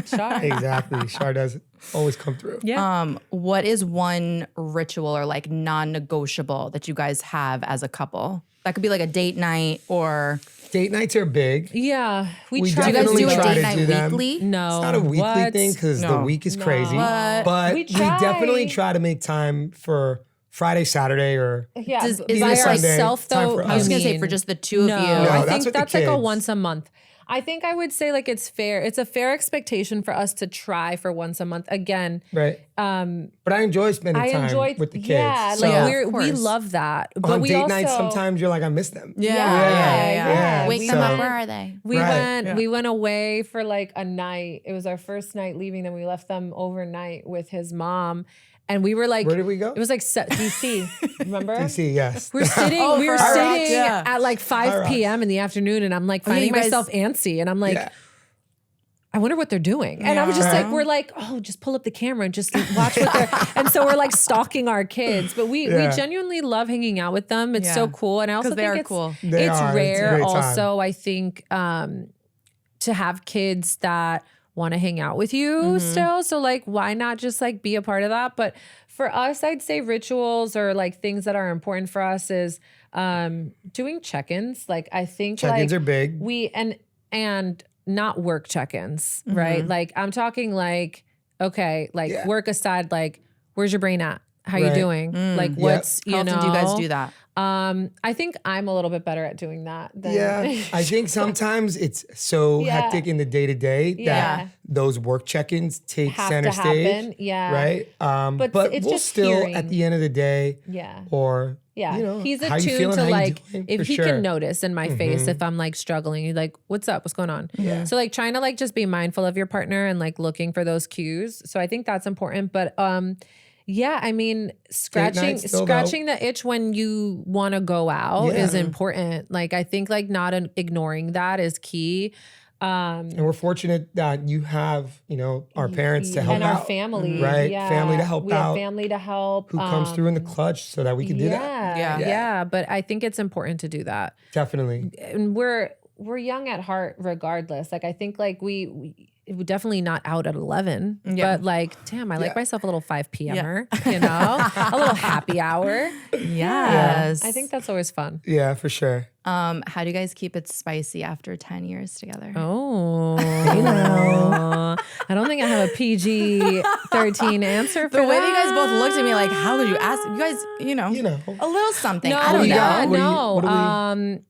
Sure. exactly. Char does always come through. Yeah. What is one ritual or like non-negotiable that you guys have as a couple? That could be like a date night or Date nights are big. Yeah. We We try do you guys definitely do a try date to night do them. weekly? No. It's not a weekly What? thing because the No. week is crazy. What? But We we definitely try. try to make time for Friday, Saturday, or Yeah. Does, by is there like Sunday, yourself time though? for I was us. gonna say mean, for just the two of no, you. No, I that's think with the that's like a kids. once a month. I think I would say like it's fair. It's a fair expectation for us to try for once a month. Again, right. But I enjoy spending I time enjoyed with the kids. Yeah, So like Yeah, we of course. love that. But on we date also, nights, sometimes you're like, I miss them. Yeah. Wake We them up. went- Where are they? We Right. we went away for like a night. It was our first night leaving them. We left them overnight with his mom. And we were like, Where did we go? It was like DC, remember? DC, yes. We were sitting, Oh, we were for High sitting Rocks. Yeah. at like 5 Rocks. p.m. in the afternoon, and I'm like yeah, finding you guys- myself antsy, and I'm like, Yeah. I wonder what they're doing. And I was just like, we're like, oh, just pull up the camera and just watch what they're. And so we're like stalking our kids, but we Yeah. genuinely love hanging out with them. It's so Yeah. cool, and I also 'Cause they think are it's cool. They it's are. It's a rare. great time. Also, I think to have kids that want to hang out with you still. So like, why not just like be a part of that? But for us, I'd say rituals or like things that are important for us is doing check-ins. Like I think Check-ins like are big. we and not work check-ins, right? Like I'm talking like, okay, like Yeah. work aside, like where's your brain at? How you Right. doing? Like what's, How often do you guys do that? I think I'm a little bit better at doing that than Yeah, I think sometimes it's so Yeah. hectic in the day to day Yeah. that those work check-ins take have center to happen. stage. Yeah. Right. But But it's we'll just still hearing. at the end of the day, Yeah. or Yeah. you know, He's how you attuned feeling, to how you like doing, if for he sure. can notice in my face if I'm like struggling, he's like, what's up? What's going on? So like trying to like just be mindful of your partner and like looking for those cues. So I think that's important. But yeah, I mean, scratching nights still, the itch when you want to go out Yeah. is important. Like I think like not ignoring that is key. And we're fortunate that you have, our parents to help and out. our family, Right. Yeah. Family to help we have out. family to help. Who comes through in the clutch so that we can do that. Yeah. Yeah. But I think it's important to do that. Definitely. And we're young at heart regardless. Like I think like we definitely not out at 11, Yeah. but like, damn, I like Yeah. myself a little 5 p.m.er, a little happy hour. Yes. I think that's always fun. Yeah, for sure. How do you guys keep it spicy after 10 years together? Oh, I don't think I have a PG-13 answer for The way that. that you guys both looked at me like, how could you ask? You guys, a little something. No, I don't know. yeah, What do you- no. what do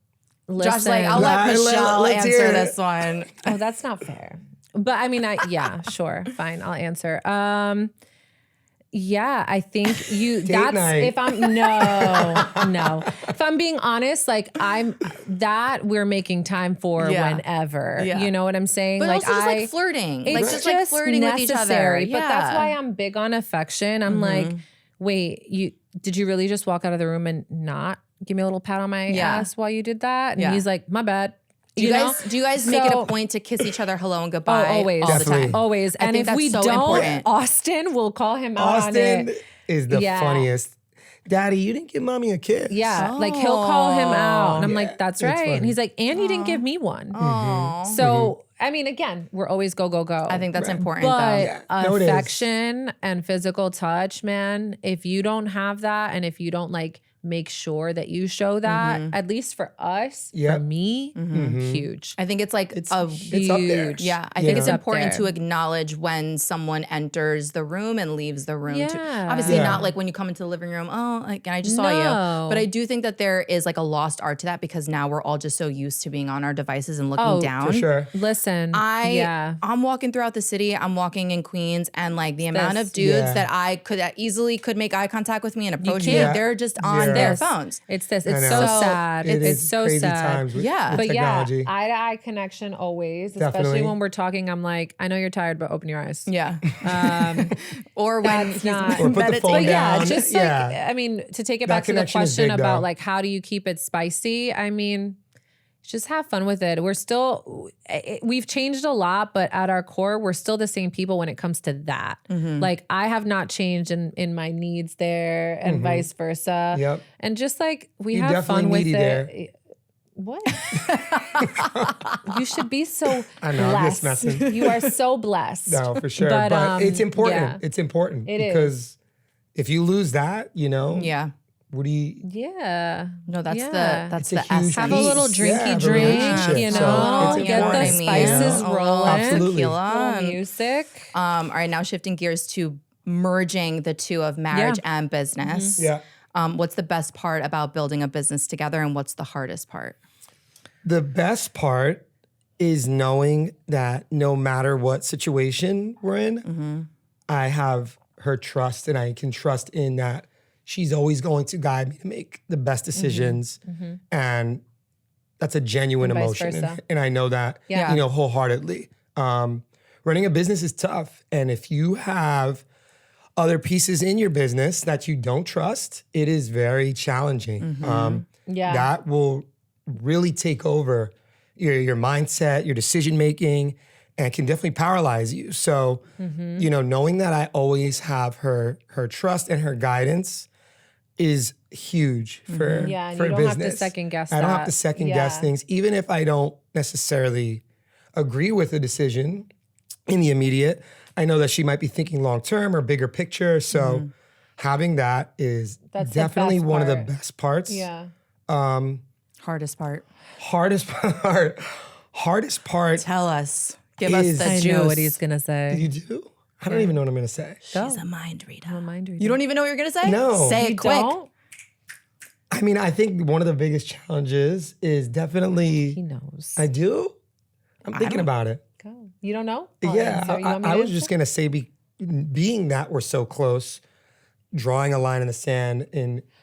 we- Josh's like, I'll Let- let Michelle let's hear answer it. this one. Oh, that's not fair. But I mean, yeah, sure, fine, I'll answer. Yeah, I think that's night. if I'm no. If I'm being honest, like we're making time for Yeah. whenever. Yeah. You know what I'm saying? But like also just like flirting. it's Like just flirting with each other. necessary, But that's Yeah. why I'm big on affection. I'm like, wait, did you really just walk out of the room and not give me a little pat on my Yeah. ass while you did that? And Yeah. he's like, my bad. Do you know? guys make it a So- point to kiss each other hello and goodbye? always. all the Definitely. time? Always. I And think if that's we so don't, important. Austin will call him out Austin on it. is the Yeah. funniest. Daddy, you didn't give mommy a kiss. Yeah. Like he'll call him out. And I'm Yeah, like, that's it's right. funny. And he's like, and you didn't give me one. Aw. So, I mean, again, we're always go, go, go. I think that's important But though. Yeah. No, it is. affection and physical touch, man, if you don't have that and if you don't like make sure that you show that, at least for us, Yep. for me, huge. I think it's like It's a up there. huge. yeah, I You think it's know? important Up to there. acknowledge when someone enters the room and leaves the room. Too. Yeah. Obviously, Yeah. not like when you come into the living room, oh, like I just saw No. you. But I do think that there is like a lost art to that because now we're all just so used to being on our devices and looking down. For sure. Listen, I'm walking throughout the city. I'm walking in Queens, and like the amount of dudes Yeah. that I could easily could make eye contact with me and approach me, can't. they're just on Zero. their This. phones. It's this. I It's know. so sad. It It's is so crazy sad. times with, Yeah. with But technology. yeah, eye-to-eye connection always, especially Definitely. when we're talking. I'm like, I know you're tired, but open your eyes. Yeah. Or when That's he's not- Or put the phone But yeah, down. just like, Yeah. I mean, to take it That back to the connection is question big, about though. like, how do you keep it spicy? I mean, just have fun with it. We're still, we've changed a lot, but at our core, we're still the same people when it comes to that. Like, I have not changed in my needs there and vice versa. Yep. And just like, we You have definitely fun with needy it. there. What? You should be so I know, I'm just blessed. messing. You are so blessed. No, for sure. But, But, it's important. yeah. It's important It is. because if you lose that, yeah. what do you? Yeah. No, that's Yeah. that's It's a the huge essence. Have a little piece. drinky Yeah, have a drink, relationship. you So know, it's get the important, spices you know? rolling. Absolutely. Tequila Little and- music. all right, now shifting gears to merging the two of marriage and business. Yeah. What's the best part about building a business together, and what's the hardest part? The best part is knowing that no matter what situation we're in, I have her trust and I can trust in that she's always going to guide me to make the best decisions. And that's a genuine And vice emotion. versa. And I know that, Yeah. wholeheartedly. Running a business is tough. And if you have other pieces in your business that you don't trust, it is very challenging. Yeah. That will really take over your mindset, your decision making, and can definitely paralyze you. So, knowing that I always have her trust and her guidance is huge for Yeah, and for you don't have to business. second guess I don't have that. to second guess Yeah. things, even if I don't necessarily agree with the decision in the immediate. I know that she might be thinking long term or bigger picture. So having that is That's the definitely best one of the part. best parts. Yeah. Hardest part. Hardest part. Tell us. Give us Is- the I juice. I know what he's gonna say. You do? I don't even know what I'm gonna say. She's a mind reader. Reminder. You don't even know what you're gonna say? No. Say You it quick. don't? I mean, I think one of the biggest challenges is He definitely. knows. I do. I'm thinking about it. Go. You don't know? Yeah, So you want me I to was just gonna say, being that we're so close, drawing a line in the sand.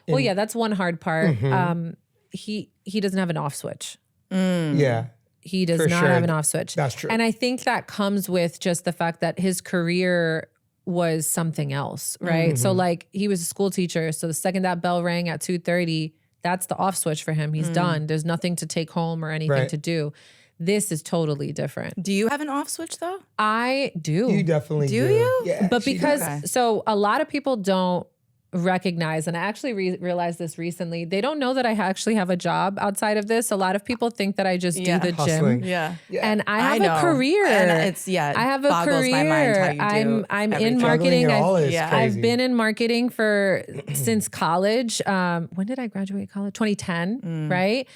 Well, yeah, that's one hard part. Mm-hmm. He doesn't have an off switch. Yeah, He does For not sure. have an off switch. That's true. And I think that comes with just the fact that his career was something else, right? Mm-hmm. So like he was a school teacher. So the second that bell rang at 2:30, that's the off switch for him. He's done. There's nothing to take home or anything Right. to do. This is totally different. Do you have an off switch though? I do. you definitely do. Do you? Yeah, But she because, does. Okay. so a lot of people don't recognize, and I actually realized this recently, they don't know that I actually have a job outside of this. A lot of people think that I just Yeah. do the Hustling. gym. Yeah. And I have know. a career. And it's I have a boggles career. my mind how you do I'm in everything. marketing. Juggling it all is yeah. crazy. I've been in marketing for since college. When did I graduate college? 2010, right?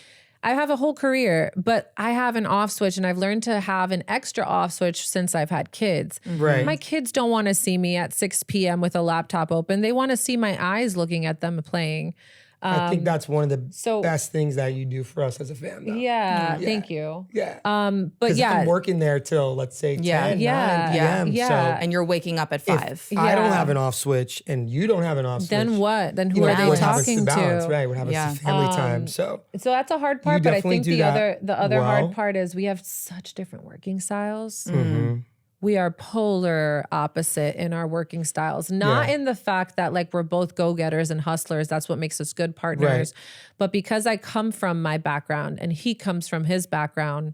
I have a whole career, but I have an off switch, and I've learned to have an extra off switch since I've had kids. Right. My kids don't want to see me at 6 p.m. with a laptop open. They want to see my eyes looking at them playing. I think that's one of the so- best things that you do for us as a family. Yeah, thank you. Yeah. But Because yeah, I'm working there till, let's say, 10, Yeah. 9 Yeah. p.m. Yeah. So And you're waking up at 5. if I don't Yeah. have an off switch and you don't have an off switch, then what? Then who you know, are they what happens talking to balance, to? right? What happens Yeah. to family time? So So that's a hard part, but I definitely think do the that other hard well. part is we have such different working styles. Mm-hmm. We are polar opposite in our working styles. Not Yeah. in the fact that like we're both go-getters and hustlers, that's what makes us good partners, but because I come from my background and he comes from his background.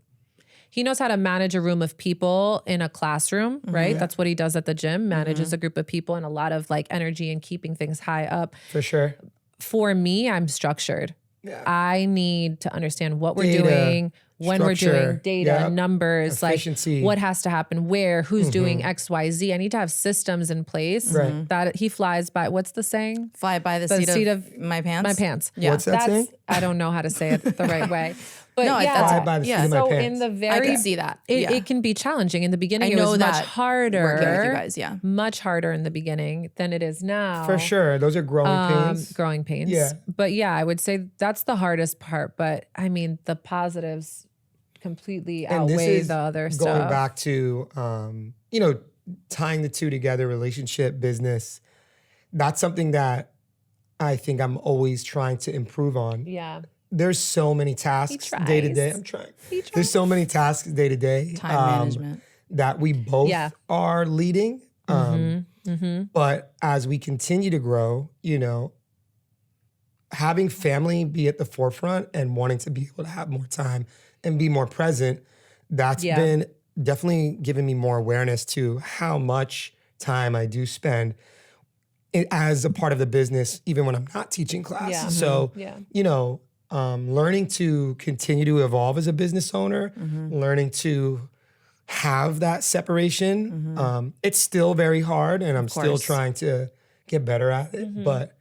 He knows how to manage a room of people in a classroom, right? That's what he does at the gym, manages a group of people and a lot of like energy and keeping things high up. for sure. For me, I'm structured. Yeah. I need to understand what we're Data. doing, when we're doing data, numbers, efficiency, like what has to happen where, who's doing X, Y, Z. I need to have systems in place that he flies by. What's the saying? Fly by the seat of my pants. My pants. Yeah. What's that saying? I don't know how to say it the right way. But no, yeah, fly by the seat of my so pants. in the I can see that. It can be challenging. In the beginning, I know it was that much harder. Working with you guys, much harder in the beginning than it is now. For sure. Those are growing pains. Growing pains. Yeah. But yeah, I would say that's the hardest part. But I mean, the positives completely outweigh the other stuff. Going back to, tying the two together, relationship, business, that's something that I think I'm always trying to improve on. Yeah. There's so many tasks day to day. I'm trying. There's so many tasks day to day. Time management. That we both are leading. But as we continue to grow, having family be at the forefront and wanting to be able to have more time and be more present, that's been definitely giving me more awareness to how much time I do spend as a part of the business, even when I'm not teaching class. Yeah. So, learning to continue to evolve as a business owner, learning to have that separation. It's still very hard and I'm still trying to get better at it. But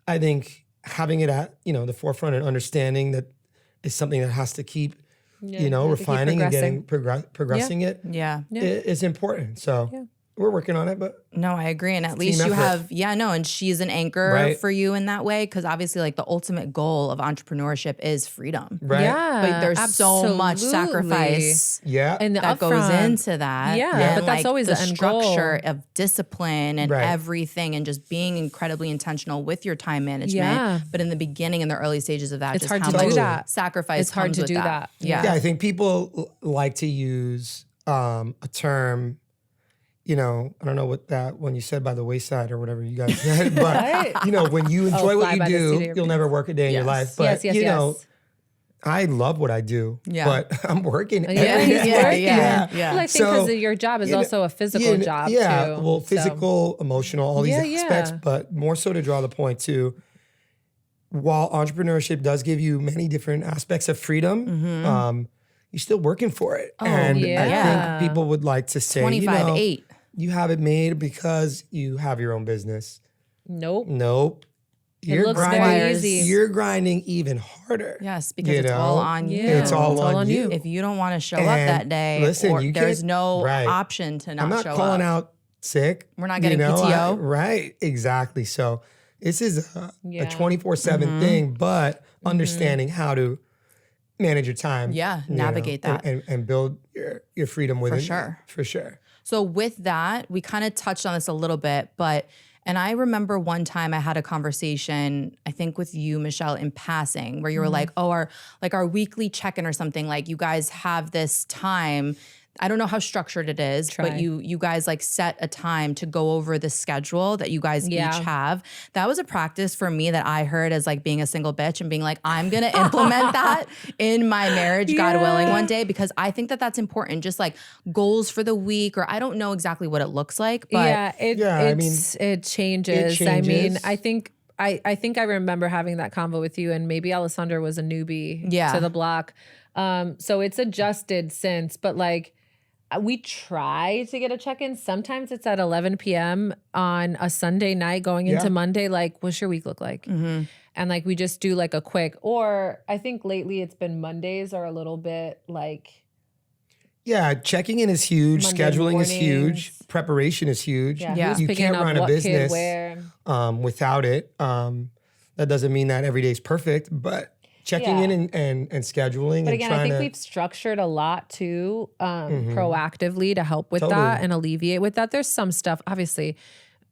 I think having it at, the forefront and understanding that it's something that has to keep, refining and getting progressing it is important. So we're working on it, but no, I agree. And at least you have, and she's an anchor for you in that way. Cause obviously like the ultimate goal of entrepreneurship is freedom. Right. Yeah. But there's so much sacrifice and that goes into that. Yeah. And But that's always the end goal. structure of discipline and everything and just being incredibly intentional with your time management. Yeah. But in the beginning, in the early stages of that, It's just hard how to much do that. sacrifice It's hard comes to with do that. Yeah. I think people like to use a term, I don't know when you said by the wayside or whatever you guys said, but when you enjoy what you do, you'll never work a day in your life. But I love what I do, but I'm working every day. Yeah. Well, I think because your job is also a physical job too. Well, physical, emotional, all these aspects, but more so to draw the point to, while entrepreneurship does give you many different aspects of freedom, you're still working for it. I think people would like to say, 25/8. You have it made because you have your own business. Nope. You're grinding. very easy. You're grinding even harder. Yes, because it's all on you. It's all on you. If you don't want to show up that day, listen, there's no option to not show up. I'm not calling out sick. We're not getting PTO. Right, exactly. So this is a 24/7 thing, but understanding how to manage your time. Yeah, navigate that. And build your freedom within. For sure. So with that, we kind of touched on this a little bit, and I remember one time I had a conversation, I think with you, Michelle, in passing, where you were like, our weekly check-in or something, like you guys have this time. I don't know how structured it is, but you guys like set a time to go over the schedule that you guys each have. That was a practice for me that I heard as like being a single bitch and being like, I'm going to implement that in my marriage, God willing, one day, because I think that that's important. Just like goals for the week, or I don't know exactly what it looks like, but it changes. I mean, I think I remember having that convo with you, and maybe Alessandra was a newbie to the block. So it's adjusted since, but like we try to get a check-in. Sometimes it's at 11 p.m. on a Sunday night going into Monday. Like, what's your week look like? And like, we just do like a quick, or I think lately it's been Mondays are a little bit like. Yeah, checking in is huge. Monday Scheduling mornings. is huge. Preparation is huge. Yeah. You can't run a business without it. That doesn't mean that every day is perfect, but checking in and scheduling. But again, I think we've structured a lot too, proactively to help with that and alleviate with that. There's some stuff, obviously,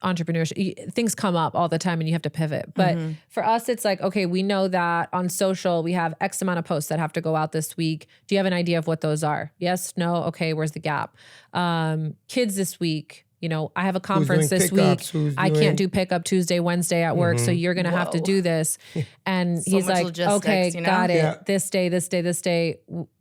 entrepreneurship, things come up all the time and you have to pivot. But for us, it's like, okay, we know that on social, we have X amount of posts that have to go out this week. Do you have an idea of what those are? Yes, no, okay, where's the gap? Kids this week. I have a conference this week. I can't do pickup Tuesday, Wednesday at work. So you're going to have to do this. And So he's much like, logistics, okay, got it. Yeah. This day,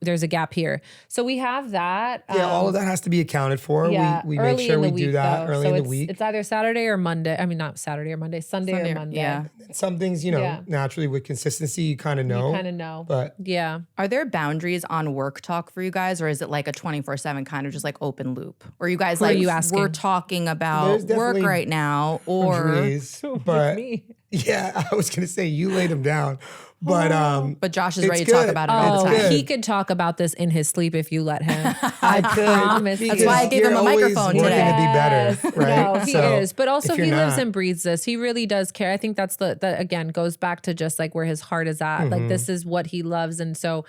there's a gap here. So we have that. Yeah, all of that has to be accounted for. Yeah, We make sure we do that though. early in the week. It's either Saturday or Monday. I mean, not Saturday or Monday, Sunday or Monday. Yeah. Some things, naturally with consistency, you kind of know. You kind of know. But yeah. Are there boundaries on work talk for you guys, or is it like a 24/7 kind of just like open loop? Or you guys are like you asking? we're talking about There's work definitely right now, or boundaries, but me. yeah, I was gonna say you laid them down, but Josh is it's ready to talk good. about it all the It's time. good. He could talk about this in his sleep if you let him. I promise. That's why I gave him a microphone working today. to be better, right? No, he So is. But also if he you're lives not- and breathes this. He really does care. I think that's that again goes back to just like where his heart is at. Like this is what he loves. And so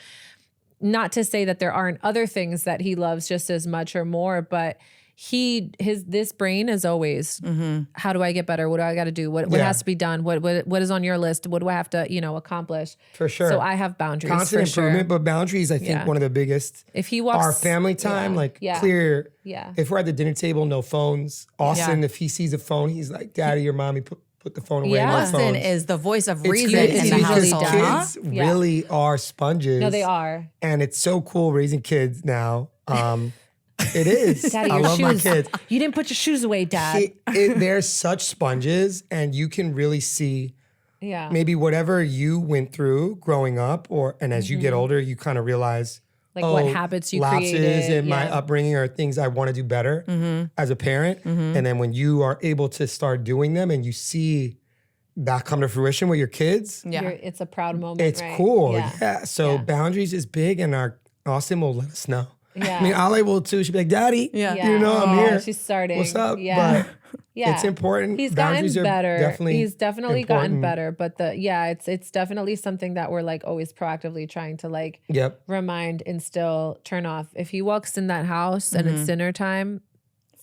not to say that there aren't other things that he loves just as much or more, but this brain is always, how do I get better? What do I got to do? What has to be done? What is on your list? What do I have to, accomplish? For sure. So I have boundaries. Constant for improvement, sure. but boundaries, I think one of the biggest. If he walks, Our family time, clear. Yeah. If we're at the dinner table, no phones. Austin, if he sees a phone, he's like, "Daddy or mommy, put the phone away." Yeah. No Austin phones. is the voice of It's reason crazy in the because household. Huh? kids really are sponges. No, they are. And it's so cool raising kids now. It is. Daddy, I your love my shoes. kids. You didn't put your shoes away, Dad. They're such sponges, and you can really see Yeah. maybe whatever you went through growing up, and as you get older, you kind of realize Like what habits you lapses created. in my upbringing or things I want to do better as a parent. And then when you are able to start doing them and you see that come to fruition with your kids, It's a proud moment. it's right? cool. Yeah. Yeah. So boundaries is big, and our Austin will let us know. Yeah. I mean, Ale will too. She'll be like, "Daddy, Yeah. I'm here. She's starting. What's up?" Yeah. But Yeah. it's important. He's Boundaries gotten are better. He's definitely gotten important. better. But it's definitely something that we're like always proactively trying to like Yep. remind, instill, turn off. If he walks in that house and it's dinner time,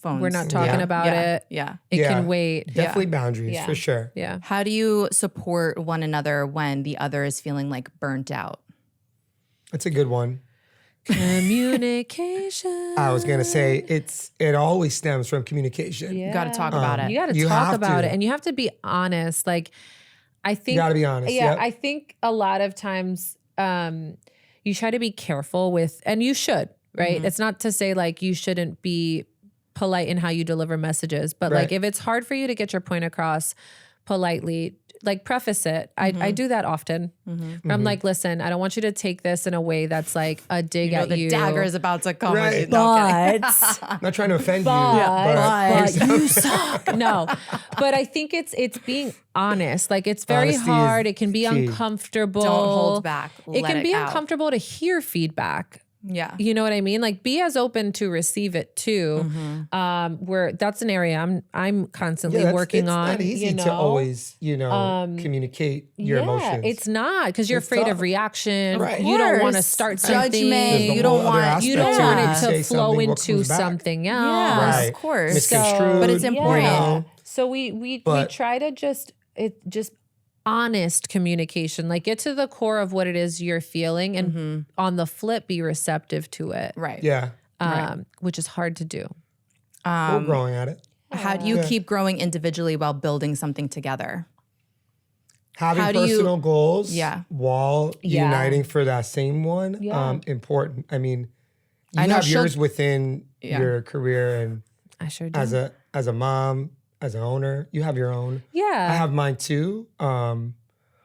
Phones. we're not talking about it. Yeah. It Yeah. can wait. Definitely boundaries Yeah. for sure. Yeah. How do you support one another when the other is feeling like burnt out? That's a good one. Communication. I was gonna say it always stems from communication. Yeah. You got to talk about it. You got to You talk have about to. it, and you have to be honest. Like, I think You got to be honest. Yeah, Yep. I think a lot of times you try to be careful with, and you should, right? It's not to say like you shouldn't be polite in how you deliver messages, but like Right. if it's hard for you to get your point across politely, like preface it. I do that often. Where I'm like, listen, I don't want you to take this in a way that's like a dig at the you. dagger is about to come. Right. No, I'm kidding. But I'm not trying to offend but you, but you suck. No, but I think it's being honest. Like it's very Honesty is hard. It can be key. uncomfortable. Don't hold back. It Let can be out. uncomfortable to hear feedback. Yeah. You know what I mean? Like be as open to receive it too. Where that's an area I'm constantly working it's on. not easy you know? to always, communicate your emotions. It's not because you're It's afraid tough. of reaction. Right. You don't want to course. start Judgment. something. There's the You don't whole other want- You aspect don't to it. want You it say to flow something, what into comes back? something else. Yeah, Right. of course. Misconstrued, But it's important. Yeah. So we But- try to just honest communication, like get to the core of what it is you're feeling, and on the flip, be receptive to it. Right. Yeah. Which is hard to do. We're growing at it. How do you keep growing individually while building something together? Having How do you- personal goals Yeah. while Yeah. uniting for that same one, Yeah. important. I mean, you I know have she'll- yours within your career, and I sure do. as a mom, as an owner, you have your own. Yeah. I have mine too.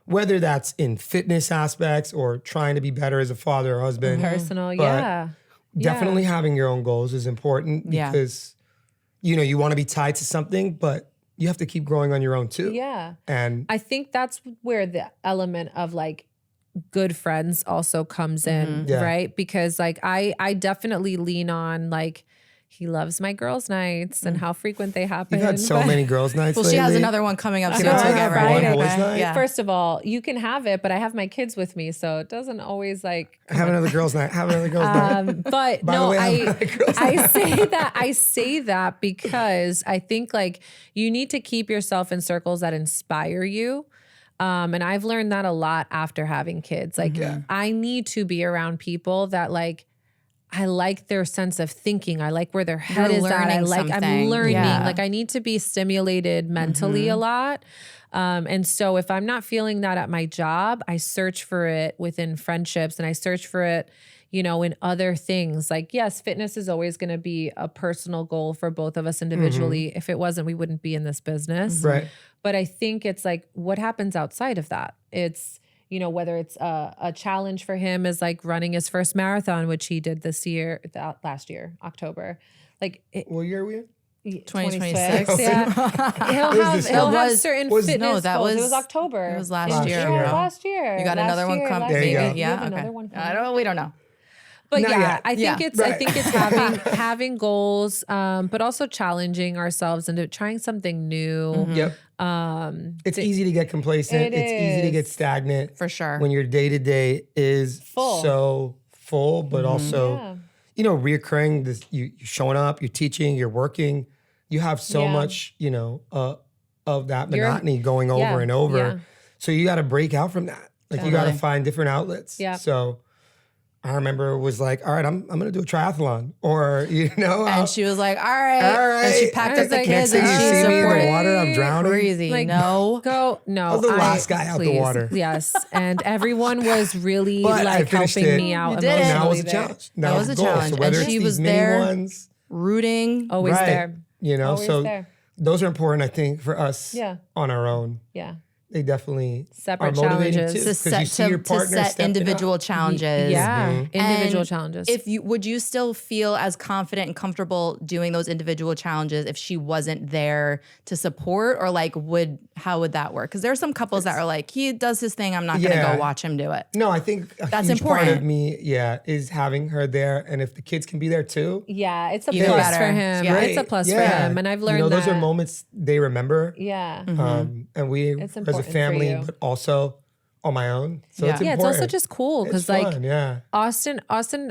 Whether that's in fitness aspects or trying to be better as a father or husband, Personal, But yeah. definitely having your own goals is important Yeah. because you want to be tied to something, but you have to keep growing on your own too. Yeah. And I think that's where the element of like good friends also comes in, Yeah. right? Because like I definitely lean on like he loves my girls' nights and how frequent they happen. you've had so But many girls' nights Well, she has lately. another one coming up Can soon. I too, have right? one boys' Okay. night? Yeah. First of all, you can have it, but I have my kids with me, so it doesn't always like. Have another girls' night. Have another girls' night. But By the no, way, I'm not a girl's I say that because I think like you need to keep yourself in circles that inspire you. And I've learned that a lot after having kids. Like I need to be around people that like I like their sense of thinking. I like where their head You're is at. I'm something. learning. Yeah. Like I need to be stimulated mentally a lot. And so if I'm not feeling that at my job, I search for it within friendships, and I search for it, you know, in other things. Like, yes, fitness is always going to be a personal goal for both of us individually. If it wasn't, we wouldn't be in this business. Right. But I think it's like, what happens outside of that? It's, you know, whether it's a challenge for him is like running his first marathon, which he did last year, October. Like, What year are we in? 2026. Yeah. He'll have certain fitness goals. It was October. It was last year. Yeah, it was last year. You got another one coming. There you go. Yeah. You have Okay. another one coming. I don't know. We don't know. But Not yeah, yet. I think it's Right. I think it's having goals, but also challenging ourselves into trying something new. Yep. It's easy to get complacent. It's easy to get stagnant. For sure. When your day-to-day is Full. so full, but also, Yeah. you know, reoccurring, this, you're showing up, you're teaching, you're working. You have so Yeah. much, you know, of that You're- monotony going over yeah, and over. yeah. So you got to break out from that. Like you got to Totally. find different outlets. Yeah. So I remember it was like, all right, I'm going to do a triathlon, or, you know, And she was like, all right. All right. And she packed I up was the like, kids next and thing she you see me in the supported. water, I'm drowning. Crazy. Like, No. No, I was the last guy out the please. water. Yes, and everyone was really But I like finished helping it. me out. You did it. emotionally That was a there. challenge. That was the a goal. challenge. So whether And it's she these was mini there ones, Rooting. Always right, there. you know, Always so there. those are important, I think, for us Yeah. on our own. Yeah. They definitely Separate are motivating challenges. too, To 'cause you set, see your to partner set stepping individual up. challenges. Yeah. Individual And challenges. If you would you still feel as confident and comfortable doing those individual challenges if she wasn't there to support, or like how would that work? Because there are some couples that are like, he does his thing, I'm not gonna Yeah. go watch him do it. No, I think That's huge part important. of me, is having her there, and if the kids can be there too, yeah, it's a Even plus better. for him. Yeah. It's a plus for Yeah. him. And I've you learned know, that. those are moments they remember. Yeah. And we It's as a important for family, you. but also on my own. So Yeah. it's Yeah, important. it's also just cool It's because like fun, yeah. Austin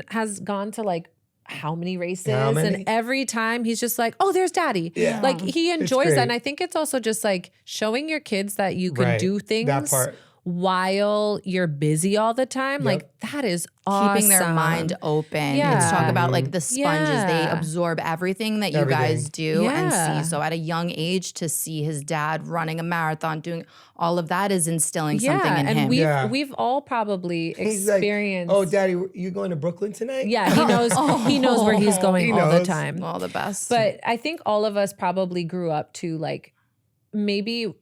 has gone to like how many races, How many? and every time he's just like, oh, there's daddy. Yeah. Like he enjoys great. that. And I think it's also just like showing your kids that you can Right. do things That part. while you're busy all the time. Like that is awesome. Keeping their mind open. Yeah. Let's talk about like the sponges. They Yeah. absorb everything that you Everything. guys do and Yeah. see. So at a young age to see his dad running a marathon, doing all of that is instilling something in and him. we've all probably He's like, experienced. oh, Daddy, you going to Brooklyn tonight? yeah, he knows where he's going He all the knows. time. All the best. But I think all of us probably grew up to like maybe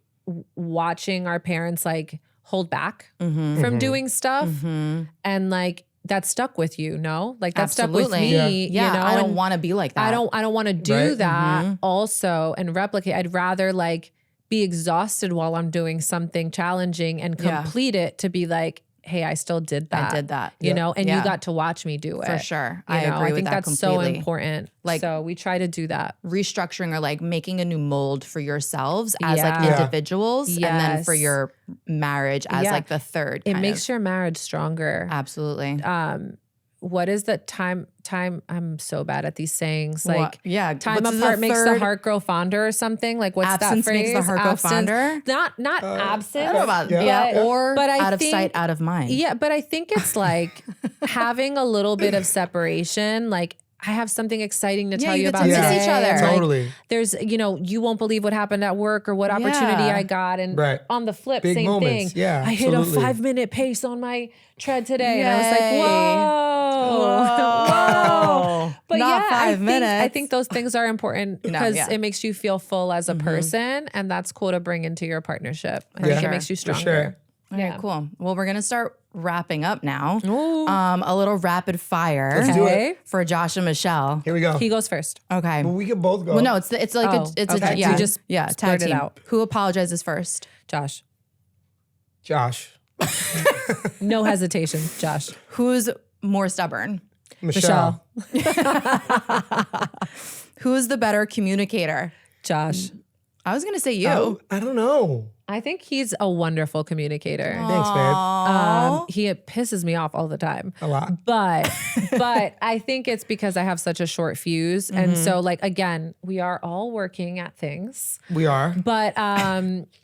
watching our parents like hold back Mm-hmm. from doing stuff, and like that stuck with you, no? Like that stuck with Absolutely. me. Yeah, you know? I don't and want to be like that. I don't want to do Right. that also and replicate. I'd rather like be exhausted while I'm doing something challenging and Yeah. complete it to be like, hey, I still did that. I did that. You know, and Yeah. you got to watch me do it. For sure. You I know, agree I with think that that's so completely. important. Like- so we try to do that. Restructuring or like making a new mold for yourselves as like Yeah. Yeah. individuals, and then for Yes. your marriage as Yeah. like the third. It kind makes of. your marriage stronger. Absolutely. What is the time? I'm so bad at these sayings. What? Like, Yeah, time what's the apart makes the third- heart grow fonder or something. Like, what's Absence that phrase? makes the heart grow fonder? Not absent. I don't know about Yeah. yeah, or But I out of think- sight, out of mind. Yeah, but I think it's like having a little bit of separation. Like, I have something exciting to tell you you get to about miss today. each other. And, like, Totally. there's, you won't believe what happened at work or what opportunity Yeah. I got. And Right. on the flip, Big same moments. thing. Yeah, I hit a absolutely. 5-minute pace on my tread today. And I was like, Yay. whoa. Whoa. But Not yeah, 5 I minutes. think those things are important because yeah. it makes you feel full as a person. And that's cool to bring into your partnership. I think sure. it makes you For stronger. sure. All right, Yeah. cool. Well, we're gonna start wrapping up now. Ooh. A little rapid fire Let's do it. Okay. for Josh and Michelle. Here we go. He goes first. Okay. Well, we can both go. Well, no, it's like Oh, it's okay. a yeah, You just tag spread it team. out. Who apologizes first? Josh. Josh. No hesitation, Josh. Who's more stubborn? Michelle. Who's the better communicator? Josh. I was gonna say you. I don't know. I think he's a wonderful communicator. Thanks, babe. He pisses me off all the time. A lot. But I think it's because I have such a short fuse. And so like again, we are all working at things. We are. But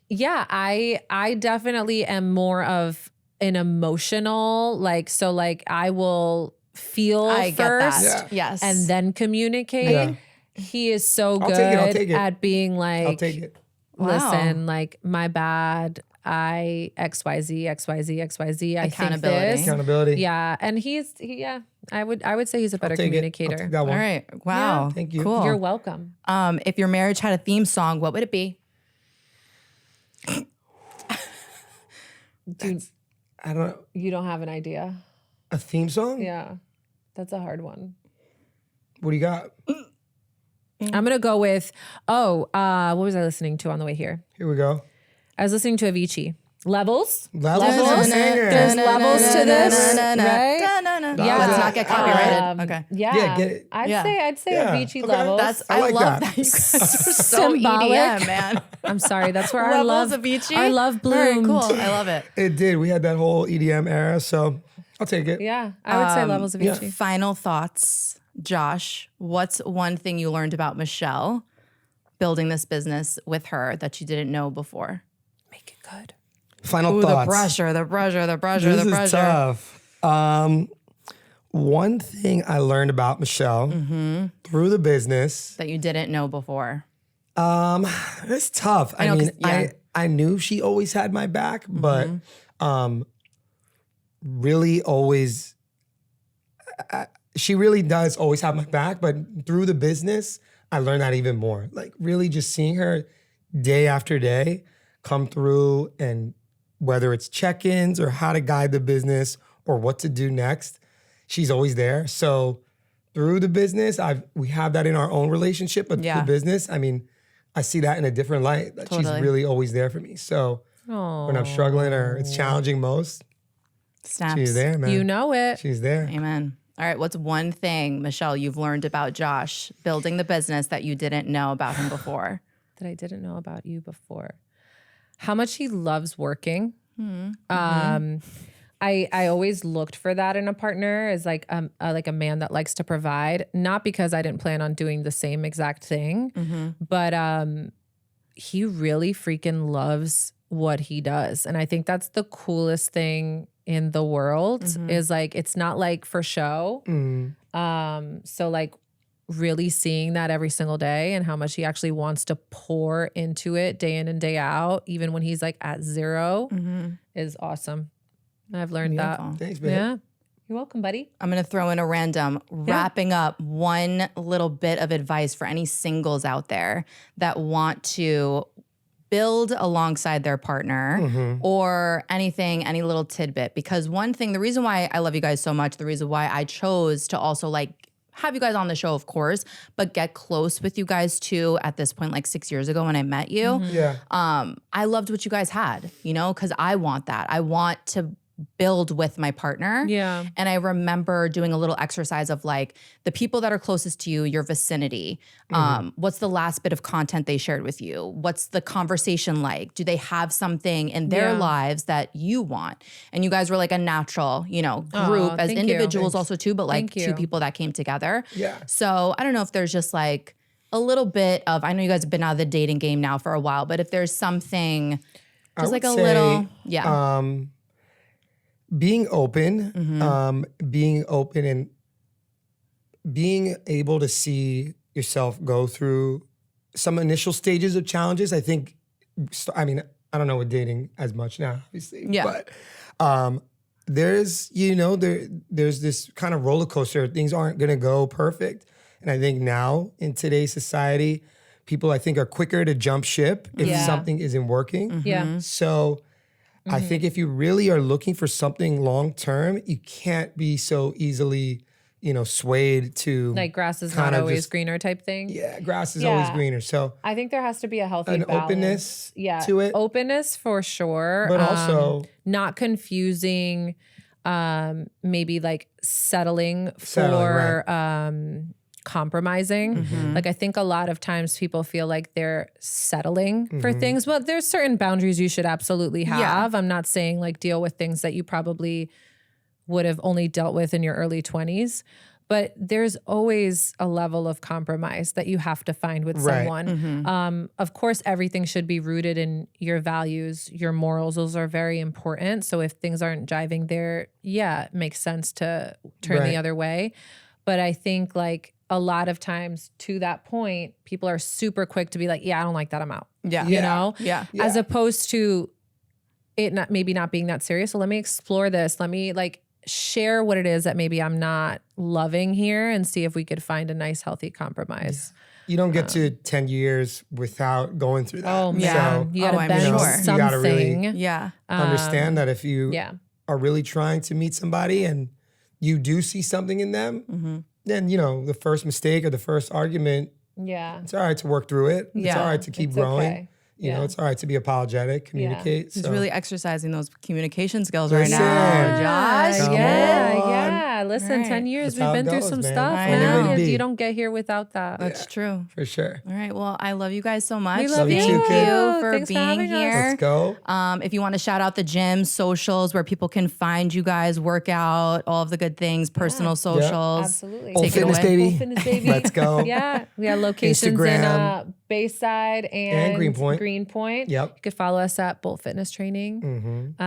yeah, I definitely am more of an emotional, like, so like I will feel I get first that. Yes. and then communicate. Yeah. He is so I'll good take it. at being I'll like, take it. listen, like, my bad. I XYZ. I think Accountability. this. Accountability. Yeah. And I would say he's a better I'll take communicator. that one. All right. Wow. Thank you. Cool. You're welcome. If your marriage had a theme song, what would it be? Dude, I don't know. you don't have an idea. A theme song? Yeah. That's a hard one. What do you got? I'm gonna go with what was I listening to on the way here? Here we go. I was listening to Avicii. Levels. Levels. There's levels to this, right? Yeah. Let's not get copyrighted. Okay. Yeah. Yeah, get it. I'd say Yeah. Avicii Okay. levels. I like love that. that. You guys are so Symbolic. EDM, man. I'm sorry. That's where Levels of Avicii. I love All right, bloomed. cool. I love it. It did. We had that whole EDM era, so I'll take it. Yeah, I would say levels of Avicii. Final thoughts, Josh. What's one thing you learned about Michelle building this business with her that you didn't know before? Make it good. Final Ooh, thoughts. the pressure. This is tough. One thing I learned about Michelle through the business. That you didn't know before. It's tough. I know, mean, 'cause- yeah. I knew she always had my back, but really always, she really does always have my back. But through the business, I learned that even more. Like really just seeing her day after day come through, and whether it's check-ins or how to guide the business or what to do next, she's always there. So through the business, we have that in our own relationship, but through the business, I mean, I see that in a different light, that she's really always there for me. So when I'm struggling or it's challenging most, Snaps. she's there, man. You know it. She's there. Amen. All right. What's one thing, Michelle, you've learned about Josh building the business that you didn't know about him before? That I didn't know about you before. How much he loves working. I always looked for that in a partner, as like a man that likes to provide. Not because I didn't plan on doing the same exact thing, but he really freaking loves what he does, and I think that's the coolest thing in the world. Is like, it's not like for show. So like really seeing that every single day and how much he actually wants to pour into it day in and day out, even when he's like at zero, is awesome. I've learned that. Thanks, babe. Yeah. You're welcome, buddy. I'm going to throw in a random, wrapping up one little bit of advice for any singles out there that want to build alongside their partner or anything, any little tidbit. Because one thing, the reason why I love you guys so much, the reason why I chose to also like have you guys on the show, of course, but get close with you guys too at this point, like 6 years ago when I met you. Yeah. I loved what you guys had, you know, because I want that. I want to build with my partner. Yeah. And I remember doing a little exercise of like the people that are closest to you, your vicinity. What's the last bit of content they shared with you? What's the conversation like? Do they have something in their lives that you want? And you guys were like a natural, you know, group as thank you. individuals also too, but like Thank you. two people that came together. Yeah. So I don't know if there's just like a little bit of, I know you guys have been out of the dating game now for a while, but if there's something, just like a would say, little, yeah. Being open and being able to see yourself go through some initial stages of challenges. I think, I mean, I don't know with dating as much now, obviously, but there's, you know, there's this kind of roller coaster. Things aren't going to go perfect. And I think now in today's society, people I think are quicker to jump ship if something isn't working. Yeah. So I think if you really are looking for something long term, you can't be so easily, you know, swayed to Like grass is kind not of always just- greener type thing. Yeah, grass is always greener. So I think there has to be a healthy an balance. openness to it, Openness for sure. but also not confusing maybe like settling Settling, for compromising. Like I think a lot of times people feel like they're settling for things. Well, there's certain boundaries you should absolutely have. I'm not saying like deal with things that you probably would have only dealt with in your early 20s. But there's always a level of compromise that you have to find with Right. someone. Of course, everything should be rooted in your values, your morals. Those are very important. So if things aren't jiving there, yeah, it makes sense to turn Right. the other way. But I think like a lot of times to that point, people are super quick to be like, yeah, I don't like that, I'm out. Yeah. You know? Yeah. As opposed to it maybe not being that serious. So let me explore this. Let me like share what it is that maybe I'm not loving here and see if we could find a nice, healthy compromise. You don't get to 10 years without going through that. Oh man, So you gotta I'm bend sure. something. You gotta really Yeah. understand that if you Yeah. are really trying to meet somebody and you do see something in them, then, the first mistake or the first argument, Yeah. it's all right to work through it. It's Yeah. all right to keep It's growing. okay. You know, it's all right to be apologetic, communicate. He's So really exercising those communication skills right Listen. now, Josh. Come Yeah, on. yeah. Listen, Right. 10 years, That's how we've it been through goes, some man. stuff, I Only way to man. be. You don't get here without that. That's true. for sure. All right. Well, I love you guys so much. We love you Thank too, kid. you for Thanks for being having us. here. Let's go. If you want to shout out the gym, socials, where people can find you guys, work out, all of the good things, personal socials. Absolutely. Full Take it fitness, away. baby. Full fitness, baby. Let's go. Yeah. We have locations in Instagram. Bayside and Greenpoint. Greenpoint. Yep. You could follow us at Bolt Fitness Training. Mm-hmm.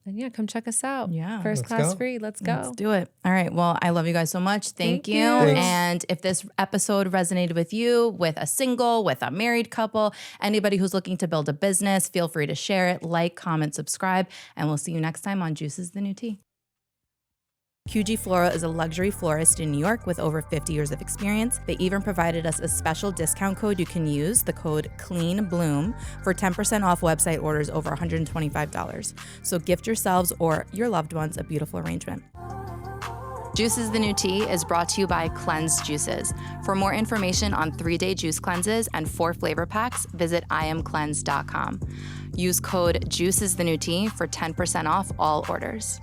And yeah, come check us out. Yeah. First Let's class go. free. Let's go. Let's do it. All right. Well, I love you guys so much. Thank you. Thanks. And if this episode resonated with you, with a single, with a married couple, anybody who's looking to build a business, feel free to share it, like, comment, subscribe, and we'll see you next time on Juice is the New Tea. QG Floral is a luxury florist in New York with over 50 years of experience. They even provided us a special discount code you can use, the code CLEANBLOOM, for 10% off website orders over $125. So gift yourselves or your loved ones a beautiful arrangement. Juice is the New Tea is brought to you by Cleanse Juices. For more information on 3-day juice cleanses and 4 flavor packs, visit iamcleanse.com. Use code JUICE is the New Tea for 10% off all orders.